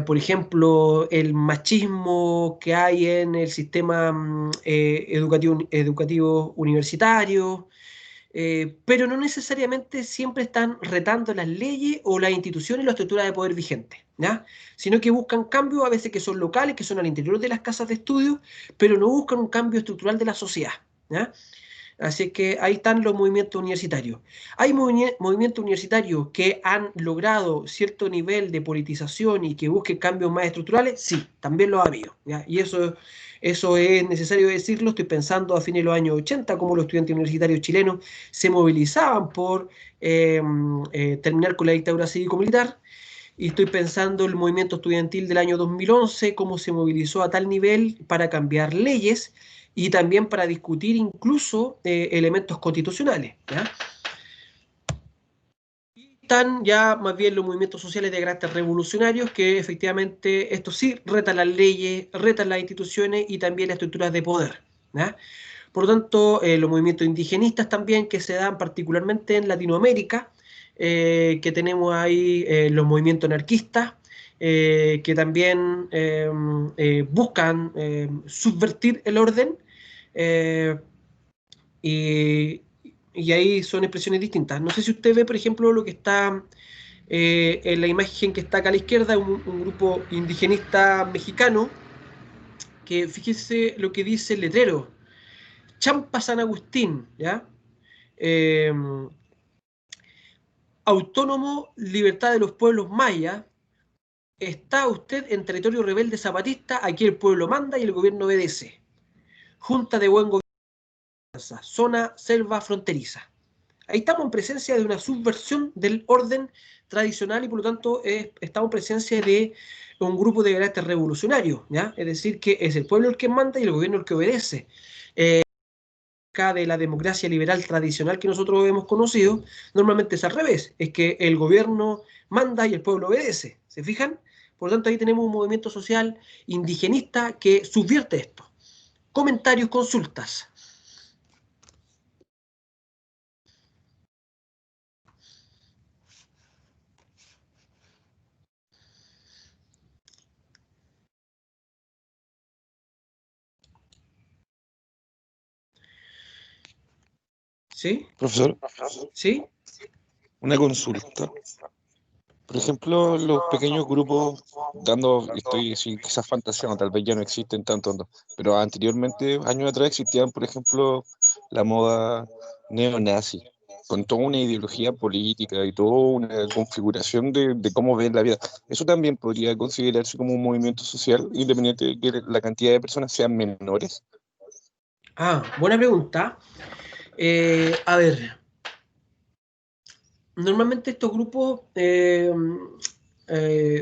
por ejemplo, el machismo que hay en el sistema educativo universitario, pero no necesariamente siempre están retando las leyes o las instituciones y la estructura de poder vigente, ¿ya? Sino que buscan cambios a veces que son locales, que son al interior de las casas de estudio, pero no buscan un cambio estructural de la sociedad, ¿ya? Así que ahí están los movimientos universitarios. ¿Hay movimientos universitarios que han logrado cierto nivel de politización y que busquen cambios más estructurales? Sí, también lo ha habido, ¿ya? Y eso es necesario decirlo. Estoy pensando a fines de los años 80, cómo los estudiantes universitarios chilenos se movilizaban por terminar con la dictadura cívico-militar. Y estoy pensando el movimiento estudiantil del año 2011, cómo se movilizó a tal nivel para cambiar leyes y también para discutir incluso elementos constitucionales, ¿ya? Y están ya más bien los movimientos sociales de carácter revolucionarios, que efectivamente estos sí retan las leyes, retan las instituciones y también las estructuras de poder, ¿ya? Por lo tanto, los movimientos indigenistas también, que se dan particularmente en Latinoamérica, que tenemos ahí los movimientos anarquistas, que también buscan subvertir el orden, y ahí son expresiones distintas. No sé si usted ve, por ejemplo, lo que está en la imagen que está acá a la izquierda, un grupo indigenista mexicano, que fíjese lo que dice el letrero: Champa San Agustín, ¿ya? Autónomo, libertad de los pueblos mayas. Está usted en territorio rebelde zapatista, aquí el pueblo manda y el gobierno obedece. Junta de buen gobierno, zona selva fronteriza. Ahí estamos en presencia de una subversión del orden tradicional y por lo tanto estamos en presencia de un grupo de carácter revolucionario, ¿ya? Es decir, que es el pueblo el que manda y el gobierno el que obedece. De la democracia liberal tradicional que nosotros hemos conocido, normalmente es al revés, es que el gobierno manda y el pueblo obedece, ¿se fijan? Por lo tanto, ahí tenemos un movimiento social indigenista que subvierte esto. Comentarios, consultas. ¿Sí? Profesor, ¿Sí? una consulta. Por ejemplo, los pequeños grupos, estoy sin quizás fantaseando, tal vez ya no existen tanto, pero anteriormente, años atrás, existían, por ejemplo, la moda neonazi, con toda una ideología política y toda una configuración de cómo ven la vida. ¿Eso también podría considerarse como un movimiento social, independiente de que la cantidad de personas sean menores? Buena pregunta. A ver, normalmente estos grupos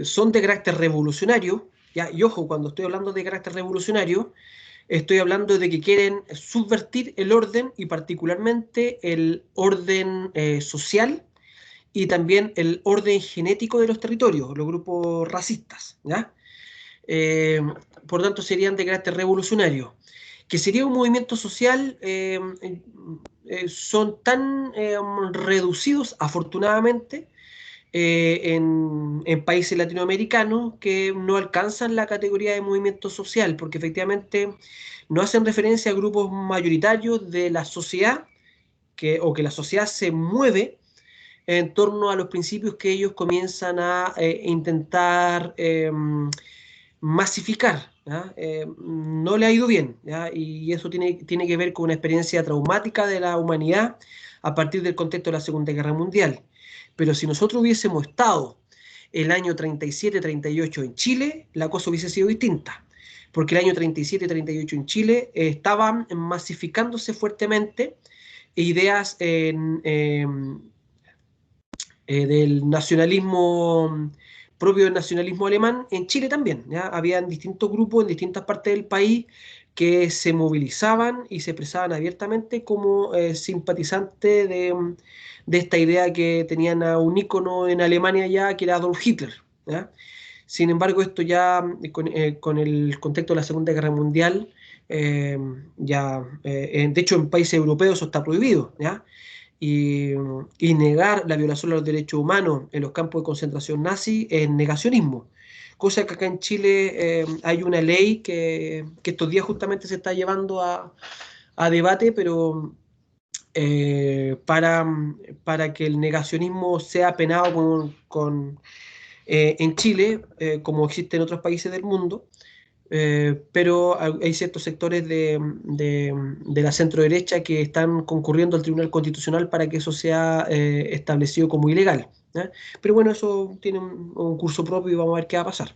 son de carácter revolucionario, ¿ya? Y ojo, cuando estoy hablando de carácter revolucionario, estoy hablando de que quieren subvertir el orden y particularmente el orden social y también el orden genético de los territorios, los grupos racistas, ¿ya? Por lo tanto, serían de carácter revolucionario. Que sería un movimiento social, son tan reducidos, afortunadamente, en países latinoamericanos que no alcanzan la categoría de movimiento social, porque efectivamente no hacen referencia a grupos mayoritarios de la sociedad, o que la sociedad se mueve en torno a los principios que ellos comienzan a intentar masificar, ¿ya? No le ha ido bien, ¿ya? Y eso tiene que ver con una experiencia traumática de la humanidad a partir del contexto de la Segunda Guerra Mundial. Pero si nosotros hubiésemos estado el año 37-38 en Chile, la cosa hubiese sido distinta, porque el año 37-38 en Chile estaban masificándose fuertemente ideas del nacionalismo propio del nacionalismo alemán, en Chile también, ¿ya? Habían distintos grupos en distintas partes del país que se movilizaban y se expresaban abiertamente como simpatizantes de esta idea que tenían a un ícono en Alemania ya, que era Adolf Hitler, ¿ya? Sin embargo, esto ya con el contexto de la Segunda Guerra Mundial, de hecho en países europeos eso está prohibido, ¿ya? Y negar la violación de los derechos humanos en los campos de concentración nazi es negacionismo. Cosa que acá en Chile hay una ley que estos días justamente se está llevando a debate, pero para que el negacionismo sea penado en Chile, como existe en otros países del mundo. Pero hay ciertos sectores de la centro derecha que están concurriendo al Tribunal Constitucional para que eso sea establecido como ilegal, ¿ya? Pero bueno, eso tiene un curso propio y vamos a ver qué va a pasar.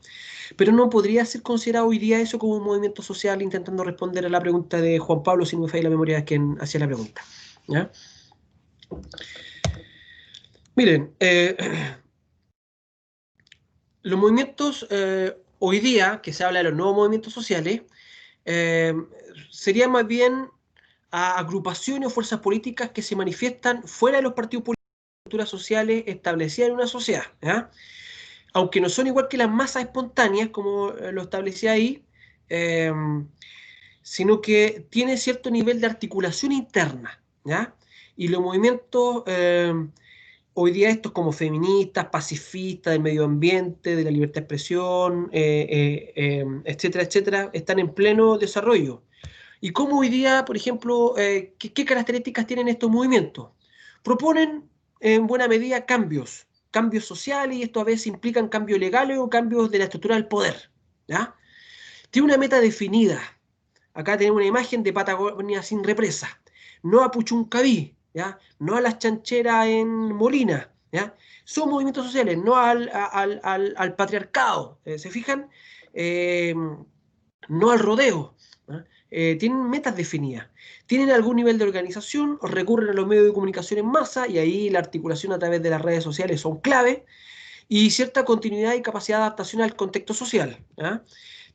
Pero no podría ser considerado hoy día eso como un movimiento social, intentando responder a la pregunta de Juan Pablo, si no me falla la memoria, es quien hacía la pregunta, ¿ya? Miren, los movimientos hoy día, que se habla de los nuevos movimientos sociales, sería más bien a agrupaciones o fuerzas políticas que se manifiestan fuera de los partidos políticos y estructuras sociales establecidas en una sociedad, ¿ya? Aunque no son igual que las masas espontáneas, como lo establecía ahí, eh, sino que tiene cierto nivel de articulación interna, ¿ya? Y los movimientos, hoy día estos como feministas, pacifistas, del medio ambiente, de la libertad de expresión, etcétera, etcétera, están en pleno desarrollo. ¿Y cómo hoy día, por ejemplo, qué características tienen estos movimientos? Proponen en buena medida cambios sociales, y esto a veces implican cambios legales o cambios de la estructura del poder, ¿ya? Tiene una meta definida. Acá tenemos una imagen de Patagonia sin represa. No a Puchuncaví, ¿ya? No a las chancheras en Molina, ¿ya? Son movimientos sociales, no al patriarcado, ¿se fijan? No al rodeo, ¿ya? Tienen metas definidas, tienen algún nivel de organización, recurren a los medios de comunicación en masa, y ahí la articulación a través de las redes sociales son clave, y cierta continuidad y capacidad de adaptación al contexto social, ¿ya?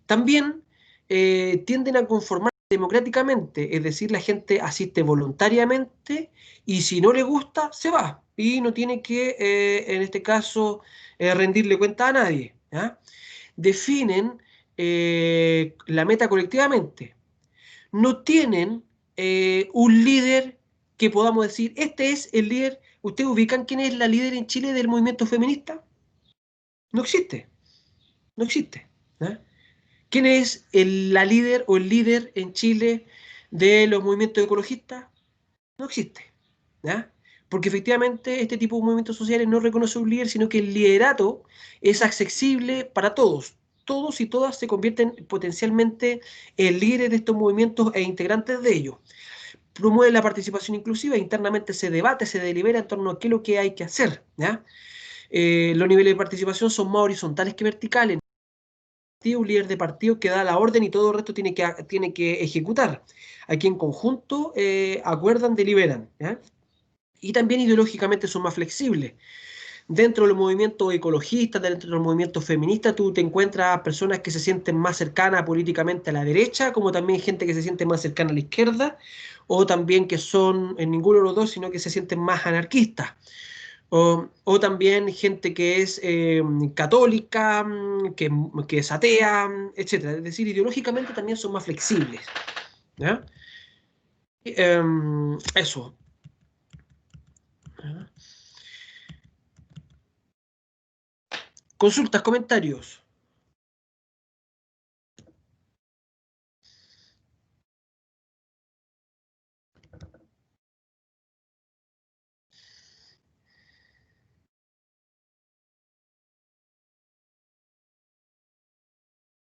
También tienden a conformarse democráticamente, es decir, la gente asiste voluntariamente y si no le gusta, se va y no tiene que, en este caso, rendirle cuenta a nadie, ¿ya? Definen la meta colectivamente. No tienen un líder que podamos decir, este es el líder. ¿Ustedes ubican quién es la líder en Chile del movimiento feminista? No existe, no existe, ¿ya? ¿Quién es la líder o el líder en Chile de los movimientos ecologistas? No existe, ¿ya? Porque efectivamente este tipo de movimientos sociales no reconoce un líder, sino que el liderato es accesible para todos. Todos y todas se convierten potencialmente en líderes de estos movimientos e integrantes de ellos. Promueve la participación inclusiva, internamente se debate, se delibera en torno a qué es lo que hay que hacer, ¿ya? Los niveles de participación son más horizontales que verticales. Un líder de partido que da la orden y todo el resto tiene que ejecutar. Aquí en conjunto acuerdan, deliberan, ¿ya? Y también ideológicamente son más flexibles. Dentro de los movimientos ecologistas, dentro de los movimientos feministas, tú te encuentras personas que se sienten más cercanas políticamente a la derecha, como también gente que se siente más cercana a la izquierda, o también que son en ninguno de los dos, sino que se sienten más anarquistas. O también gente que es católica, que es atea, etc. Es decir, ideológicamente también son más flexibles, ¿ya? Eso. Consultas, comentarios.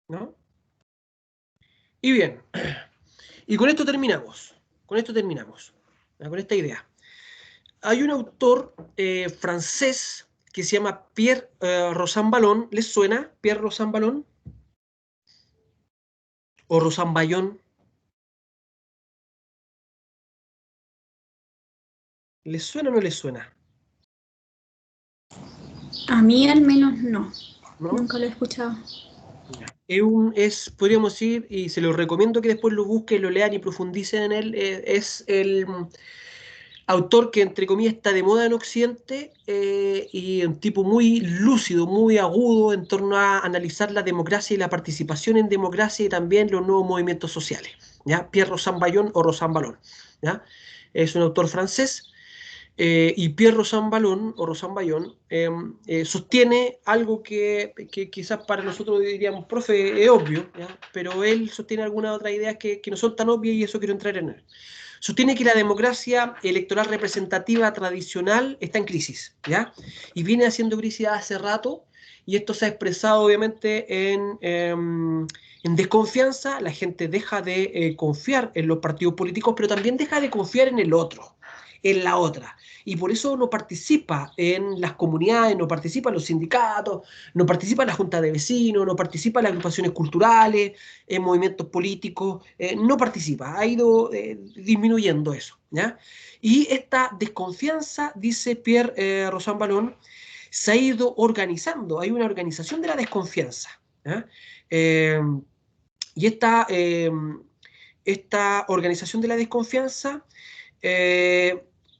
¿No? Y bien, y con esto terminamos. Con esto terminamos, ¿ya? Con esta idea. Hay un autor francés que se llama Pierre Rosanvallon. ¿Les suena Pierre Rosanvallon? ¿O Rosanvallon? ¿Les suena o no les suena? A mí al menos no. ¿no? Nunca lo he escuchado. Podríamos decir, y se lo recomiendo que después lo busquen, lo lean y profundicen en él, es el autor que, entre comillas, está de moda en Occidente, y un tipo muy lúcido, muy agudo en torno a analizar la democracia y la participación en democracia y también los nuevos movimientos sociales, ¿ya? Pierre Rosanvallon o Rosanvallon, ¿ya? Es un autor francés. Y Pierre Rosanvallon o Rosanvallon sostiene algo que quizás para nosotros diríamos, profe, es obvio, ¿ya? Pero él sostiene algunas otras ideas que no son tan obvias y eso quiero entrar en él. Sostiene que la democracia electoral representativa tradicional está en crisis, ¿ya? Y viene haciendo crisis hace rato, y esto se ha expresado obviamente en desconfianza. La gente deja de confiar en los partidos políticos, pero también deja de confiar en el otro, en la otra. Y por eso no participa en las comunidades, no participa en los sindicatos, no participa en la junta de vecinos, no participa en las agrupaciones culturales, en movimientos políticos, no participa, ha ido disminuyendo eso, ¿ya? Y esta desconfianza, dice Pierre Rosanvallon, se ha ido organizando, hay una organización de la desconfianza, ¿ya? Y esta organización de la desconfianza,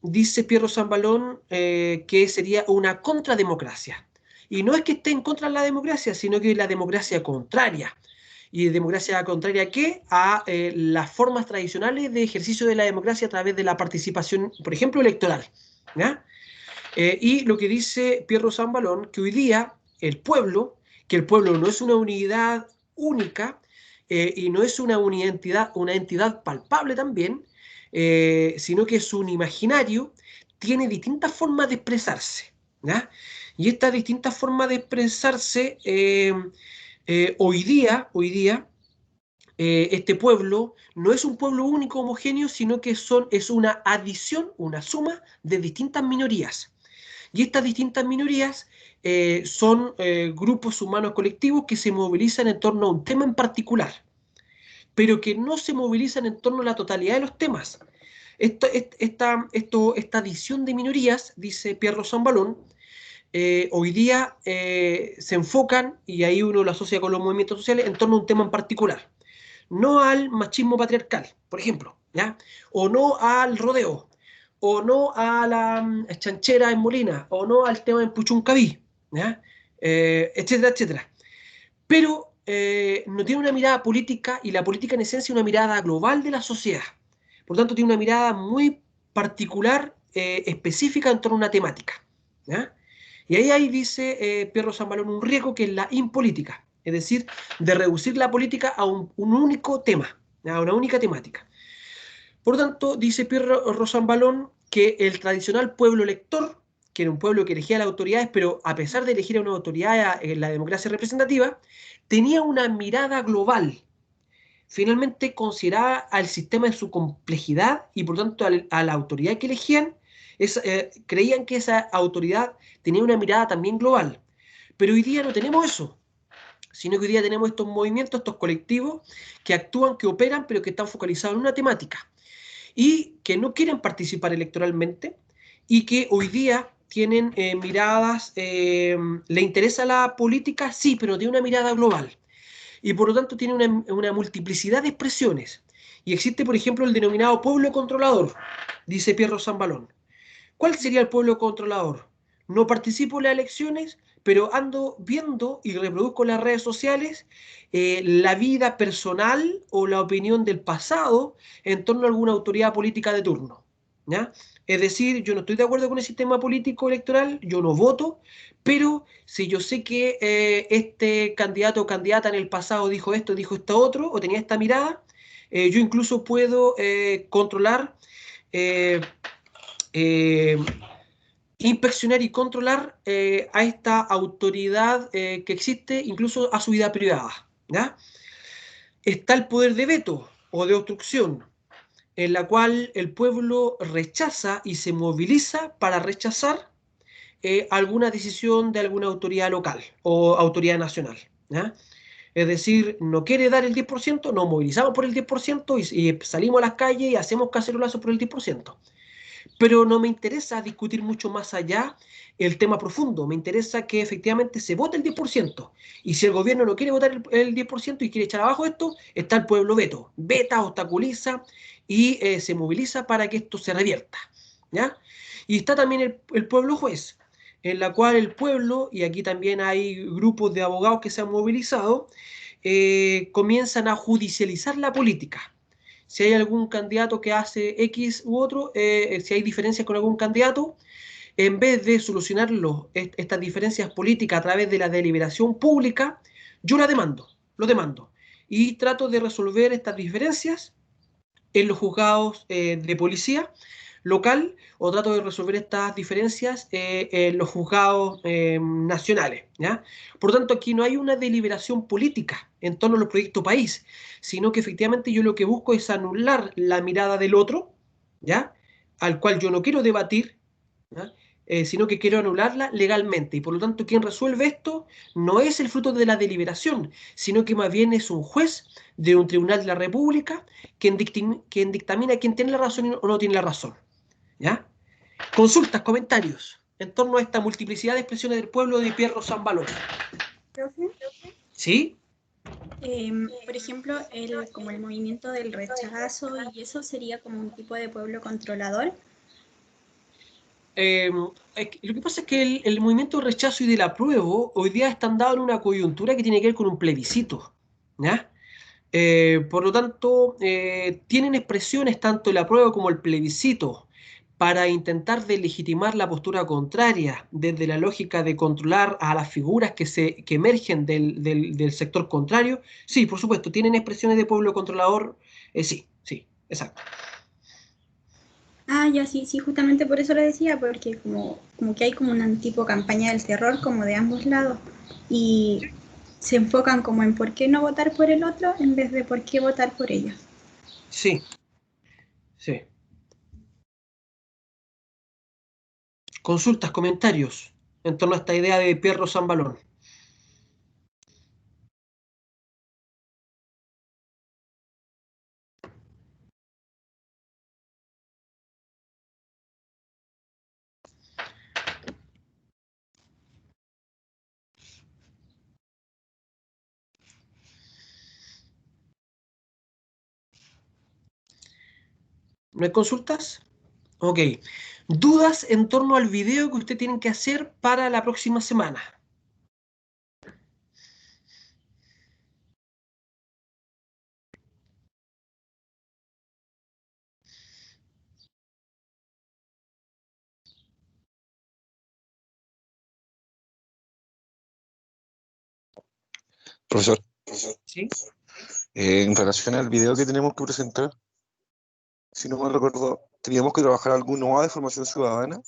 dice Pierre Rosanvallon, que sería una contrademocracia. Y no es que esté en contra de la democracia, sino que es la democracia contraria. ¿Y democracia contraria a qué? A las formas tradicionales de ejercicio de la democracia a través de la participación, por ejemplo, electoral, ¿ya? Y lo que dice Pierre Rosanvallon, que hoy día que el pueblo no es una unidad única, y no es una entidad palpable también, sino que es un imaginario, tiene distintas formas de expresarse, ¿ya? Y estas distintas formas de expresarse, hoy día, este pueblo no es un pueblo único, homogéneo, sino que es una adición, una suma de distintas minorías. Y estas distintas minorías son grupos humanos colectivos que se movilizan en torno a un tema en particular, pero que no se movilizan en torno a la totalidad de los temas. Esta adición de minorías, dice Pierre Rosanvallon, hoy día se enfocan, y ahí uno lo asocia con los movimientos sociales, en torno a un tema en particular. No al machismo patriarcal, por ejemplo, ¿ya? O no al rodeo, o no a la chanchera en Molina, o no al tema en Puchuncaví, ¿ya? Etcétera, etcétera. Pero no tiene una mirada política, y la política en esencia es una mirada global de la sociedad. Por tanto, tiene una mirada muy particular, específica en torno a una temática, ¿ya? Y ahí dice Pierre Rosanvallon un riesgo, que es la impolítica, es decir, de reducir la política a un único tema, a una única temática. Por lo tanto, dice Pierre Rosanvallon que el tradicional pueblo elector, que era un pueblo que elegía a las autoridades, pero a pesar de elegir a una autoridad en la democracia representativa, tenía una mirada global. Finalmente consideraba al sistema en su complejidad y por tanto a la autoridad que elegían, creían que esa autoridad tenía una mirada también global. Pero hoy día no tenemos eso, sino que hoy día tenemos estos movimientos, estos colectivos que actúan, que operan, pero que están focalizados en una temática y que no quieren participar electoralmente, y que hoy día tienen miradas, le interesa la política, sí, pero tiene una mirada global. Y por lo tanto tiene una multiplicidad de expresiones. Y existe, por ejemplo, el denominado pueblo controlador, dice Pierre Rosanvallon. ¿Cuál sería el pueblo controlador? No participo en las elecciones, pero ando viendo y reproduzco en las redes sociales la vida personal o la opinión del pasado en torno a alguna autoridad política de turno, ¿ya? Es decir, yo no estoy de acuerdo con el sistema político electoral, yo no voto, pero si yo sé que este candidato o candidata en el pasado dijo esto, dijo esto otro, o tenía esta mirada, yo incluso puedo controlar, inspeccionar y controlar a esta autoridad que existe, incluso a su vida privada, ¿ya? Está el poder de veto o de obstrucción, en la cual el pueblo rechaza y se moviliza para rechazar alguna decisión de alguna autoridad local o autoridad nacional, ¿ya? Es decir, no quiere dar el 10%, nos movilizamos por el 10% y salimos a las calles y hacemos cacerolazos por el 10%. Pero no me interesa discutir mucho más allá el tema profundo. Me interesa que efectivamente se vote el 10%. Y si el gobierno no quiere votar el 10% y quiere echar abajo esto, está el pueblo veto. Veta, obstaculiza y se moviliza para que esto se revierta, ¿ya? Y está también el pueblo juez, en la cual el pueblo, y aquí también hay grupos de abogados que se han movilizado, comienzan a judicializar la política. Si hay algún candidato que hace X u otro, si hay diferencias con algún candidato, en vez de solucionar estas diferencias políticas a través de la deliberación pública, yo lo demando. Y trato de resolver estas diferencias en los juzgados de policía local, o trato de resolver estas diferencias en los juzgados nacionales, ¿ya? Por lo tanto, aquí no hay una deliberación política en torno a los proyectos país, sino que efectivamente yo lo que busco es anular la mirada del otro, ¿ya? Al cual yo no quiero debatir, ¿ya? Sino que quiero anularla legalmente. Y por lo tanto, quien resuelve esto no es el fruto de la deliberación, sino que más bien es un juez de un tribunal de la República quien dictamina quién tiene la razón o no tiene la razón, ¿ya? Consultas, comentarios en torno a esta multiplicidad de expresiones del pueblo de Pierro Sambalón. Profe, ¿Sí? por ejemplo, como el movimiento del rechazo, y eso sería como un tipo de pueblo controlador. Lo que pasa es que el movimiento de rechazo y del apruebo hoy día están dados en una coyuntura que tiene que ver con un plebiscito, ¿ya? Por lo tanto, tienen expresiones tanto el apruebo como el plebiscito para intentar delegitimar la postura contraria desde la lógica de controlar a las figuras que emergen del sector contrario. Sí, por supuesto, tienen expresiones de pueblo controlador, sí, exacto. Ah, ya sí, justamente por eso lo decía, porque como que hay como una tipo campaña del terror como de ambos lados, y se enfocan como en por qué no votar por el otro en vez de por qué votar por ellos. Sí, sí. Consultas, comentarios en torno a esta idea de Pierro Sambalón. ¿No hay consultas? Ok. ¿Dudas en torno al video que usted tiene que hacer para la próxima semana? Profesor, ¿Sí? en relación al video que tenemos que presentar, si no me recuerdo, teníamos que trabajar alguna nueva de formación ciudadana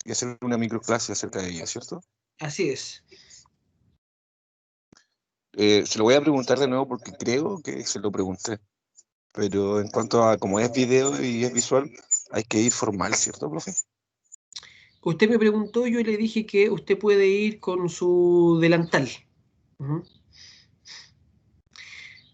y hacer una microclase acerca de ella, ¿cierto? Así es. Se lo voy a preguntar de nuevo porque creo que se lo pregunté. Pero en cuanto a como es video y es visual, hay que ir formal, ¿cierto, profe? Usted me preguntó, yo le dije que usted puede ir con su delantal. Ujú.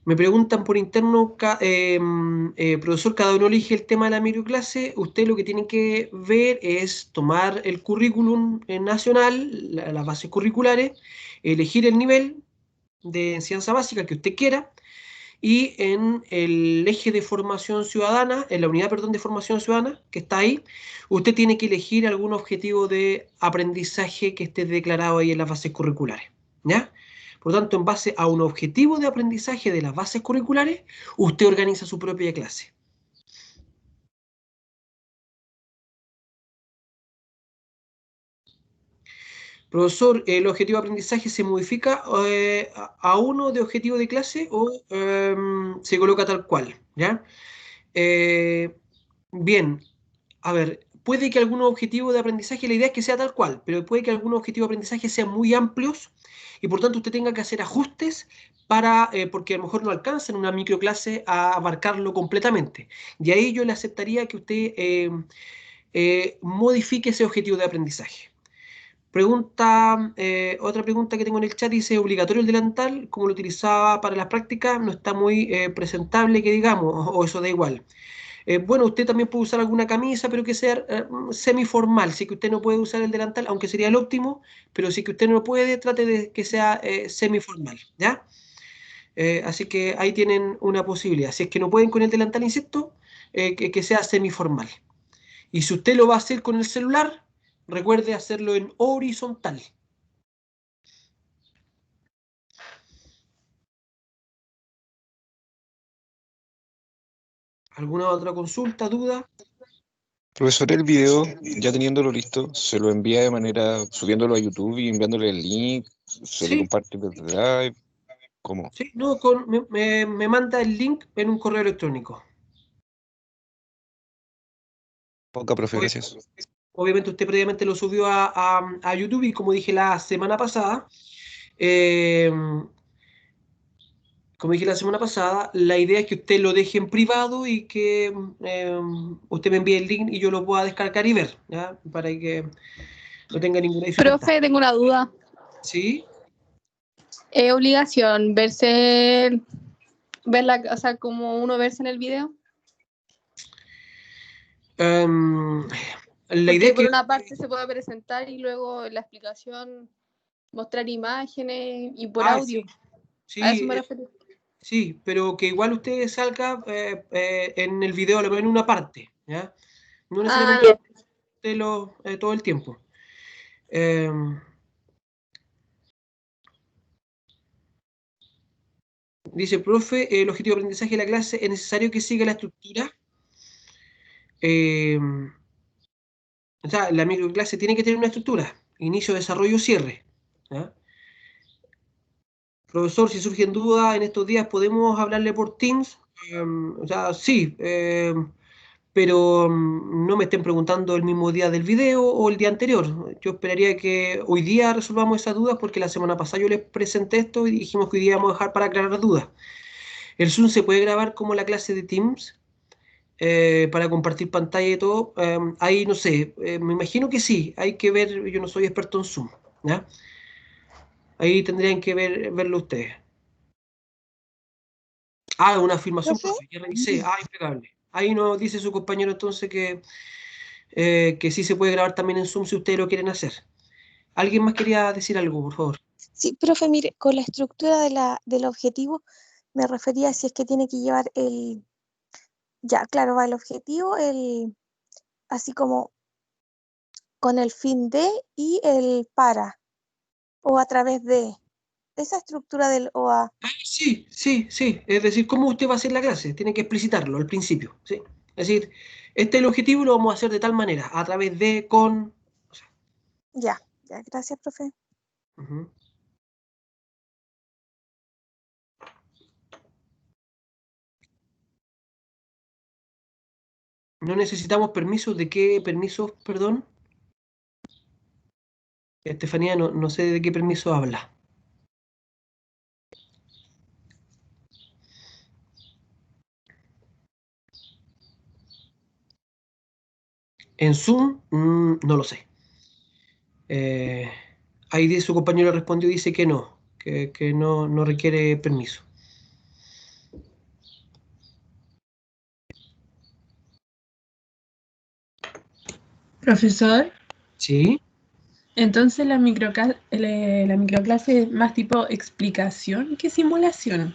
Me preguntan por interno, profesor, cada uno elige el tema de la microclase. Usted lo que tiene que ver es tomar el currículum nacional, las bases curriculares, elegir el nivel de enseñanza básica que usted quiera, y en el eje de formación ciudadana, en la unidad, perdón, de formación ciudadana, que está ahí, usted tiene que elegir algún objetivo de aprendizaje que esté declarado ahí en las bases curriculares, ¿ya? Por lo tanto, en base a un objetivo de aprendizaje de las bases curriculares, usted organiza su propia clase. Profesor, ¿el objetivo de aprendizaje se modifica a uno de objetivo de clase o se coloca tal cual? ¿Ya? Bien, a ver, puede que algún objetivo de aprendizaje, la idea es que sea tal cual, pero puede que algún objetivo de aprendizaje sean muy amplios y por tanto usted tenga que hacer ajustes porque a lo mejor no alcanza en una microclase a abarcarlo completamente. Y ahí yo le aceptaría que usted modifique ese objetivo de aprendizaje. Otra pregunta que tengo en el chat dice, ¿obligatorio el delantal? Como lo utilizaba para las prácticas, no está muy presentable, que digamos, o eso da igual. Bueno, usted también puede usar alguna camisa, pero que sea semiformal. Si que usted no puede usar el delantal, aunque sería el óptimo, pero si que usted no puede, trate de que sea semiformal, ¿ya? Así que ahí tienen una posibilidad. Si es que no pueden con el delantal, insisto, que sea semiformal. Y si usted lo va a hacer con el celular, recuerde hacerlo en horizontal. ¿Alguna otra consulta, duda? Profesor, el video, ya teniéndolo listo, se lo envía de manera, subiéndolo a YouTube y enviándole el link, se le Sí, comparte desde Drive, ¿cómo? sí, no, me manda el link en un correo electrónico. Poca, profe, Obvi- gracias. Obviamente usted previamente lo subió a YouTube y como dije la semana pasada, eh, la idea es que usted lo deje en privado y que usted me envíe el link y yo lo pueda descargar y ver, ¿ya? Para que no tenga ninguna dificultad. Profe, tengo una duda. ¿Sí? ¿Es obligación o sea, como uno verse en el video? Em, la idea Porque es por que... una parte se puede presentar y luego en la explicación mostrar imágenes y por audio. Sí, A eso sí, me refiero. sí, pero que igual usted salga en el video, a lo menos en una parte, ¿ya? No Ah, necesariamente ya. todo el tiempo. Em, Dice, profe, el objetivo de aprendizaje de la clase es necesario que siga la estructura. O sea, la microclase tiene que tener una estructura. Inicio, desarrollo, cierre. ¿Ya? Profesor, si surgen dudas en estos días, ¿podemos hablarle por Teams? O sea, sí, pero no me estén preguntando el mismo día del video o el día anterior. Yo esperaría que hoy día resolvamos esas dudas porque la semana pasada yo les presenté esto y dijimos que hoy día vamos a dejar para aclarar dudas. El Zoom se puede grabar como la clase de Teams para compartir pantalla y todo. Ahí no sé, me imagino que sí. Hay que ver, yo no soy experto en Zoom. ¿Ya? Ahí tendrían que verlo ustedes. Ah, una afirmación, ¿Profe? profe, ya revisé. Ah, impecable. Ahí nos dice su compañero entonces que sí se puede grabar también en Zoom si ustedes lo quieren hacer. ¿Alguien más quería decir algo, por favor? Sí, profe, mire, con la estructura del objetivo me refería si es que tiene que llevar ya, claro, va el objetivo, así como con el fin de y el para, o a través de. Esa estructura del OA. Sí, sí, sí. Es decir, ¿cómo usted va a hacer la clase? Tiene que explicitarlo al principio. ¿Sí? Es decir, este es el objetivo y lo vamos a hacer de tal manera, a través de, con... O sea, Ya, gracias, profe. uh-huh. No necesitamos permisos. ¿De qué permisos, perdón? Estefanía, no sé de qué permiso habla. En Zoom, no lo sé. Ahí su compañero respondió, dice que no, que no requiere permiso. Profesor, ¿Sí? entonces la microclase es más tipo explicación que simulación.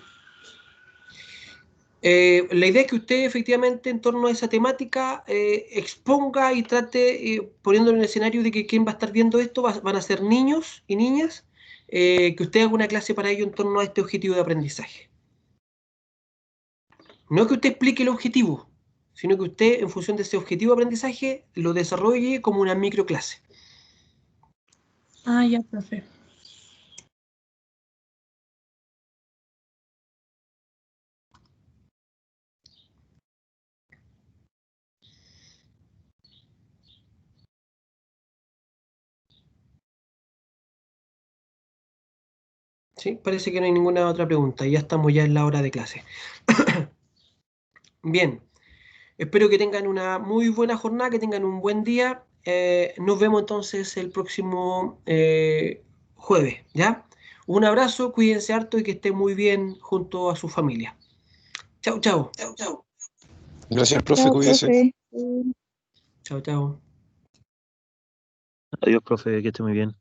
La idea es que usted efectivamente en torno a esa temática exponga y trate, poniéndolo en el escenario de que quien va a estar viendo esto van a ser niños y niñas, que usted haga una clase para ello en torno a este objetivo de aprendizaje. No que usted explique el objetivo, sino que usted en función de ese objetivo de aprendizaje lo desarrolle como una microclase. Ah, ya, profe. ¿Sí? Parece que no hay ninguna otra pregunta. Ya estamos ya en la hora de clase. Bien, espero que tengan una muy buena jornada, que tengan un buen día. Nos vemos entonces el próximo jueves, ¿ya? Un abrazo, cuídense harto y que estén muy bien junto a su familia. Chao, chao. Gracias, profe, Chao, cuídese. profe. Chao, chao. Adiós, profe, que esté muy bien.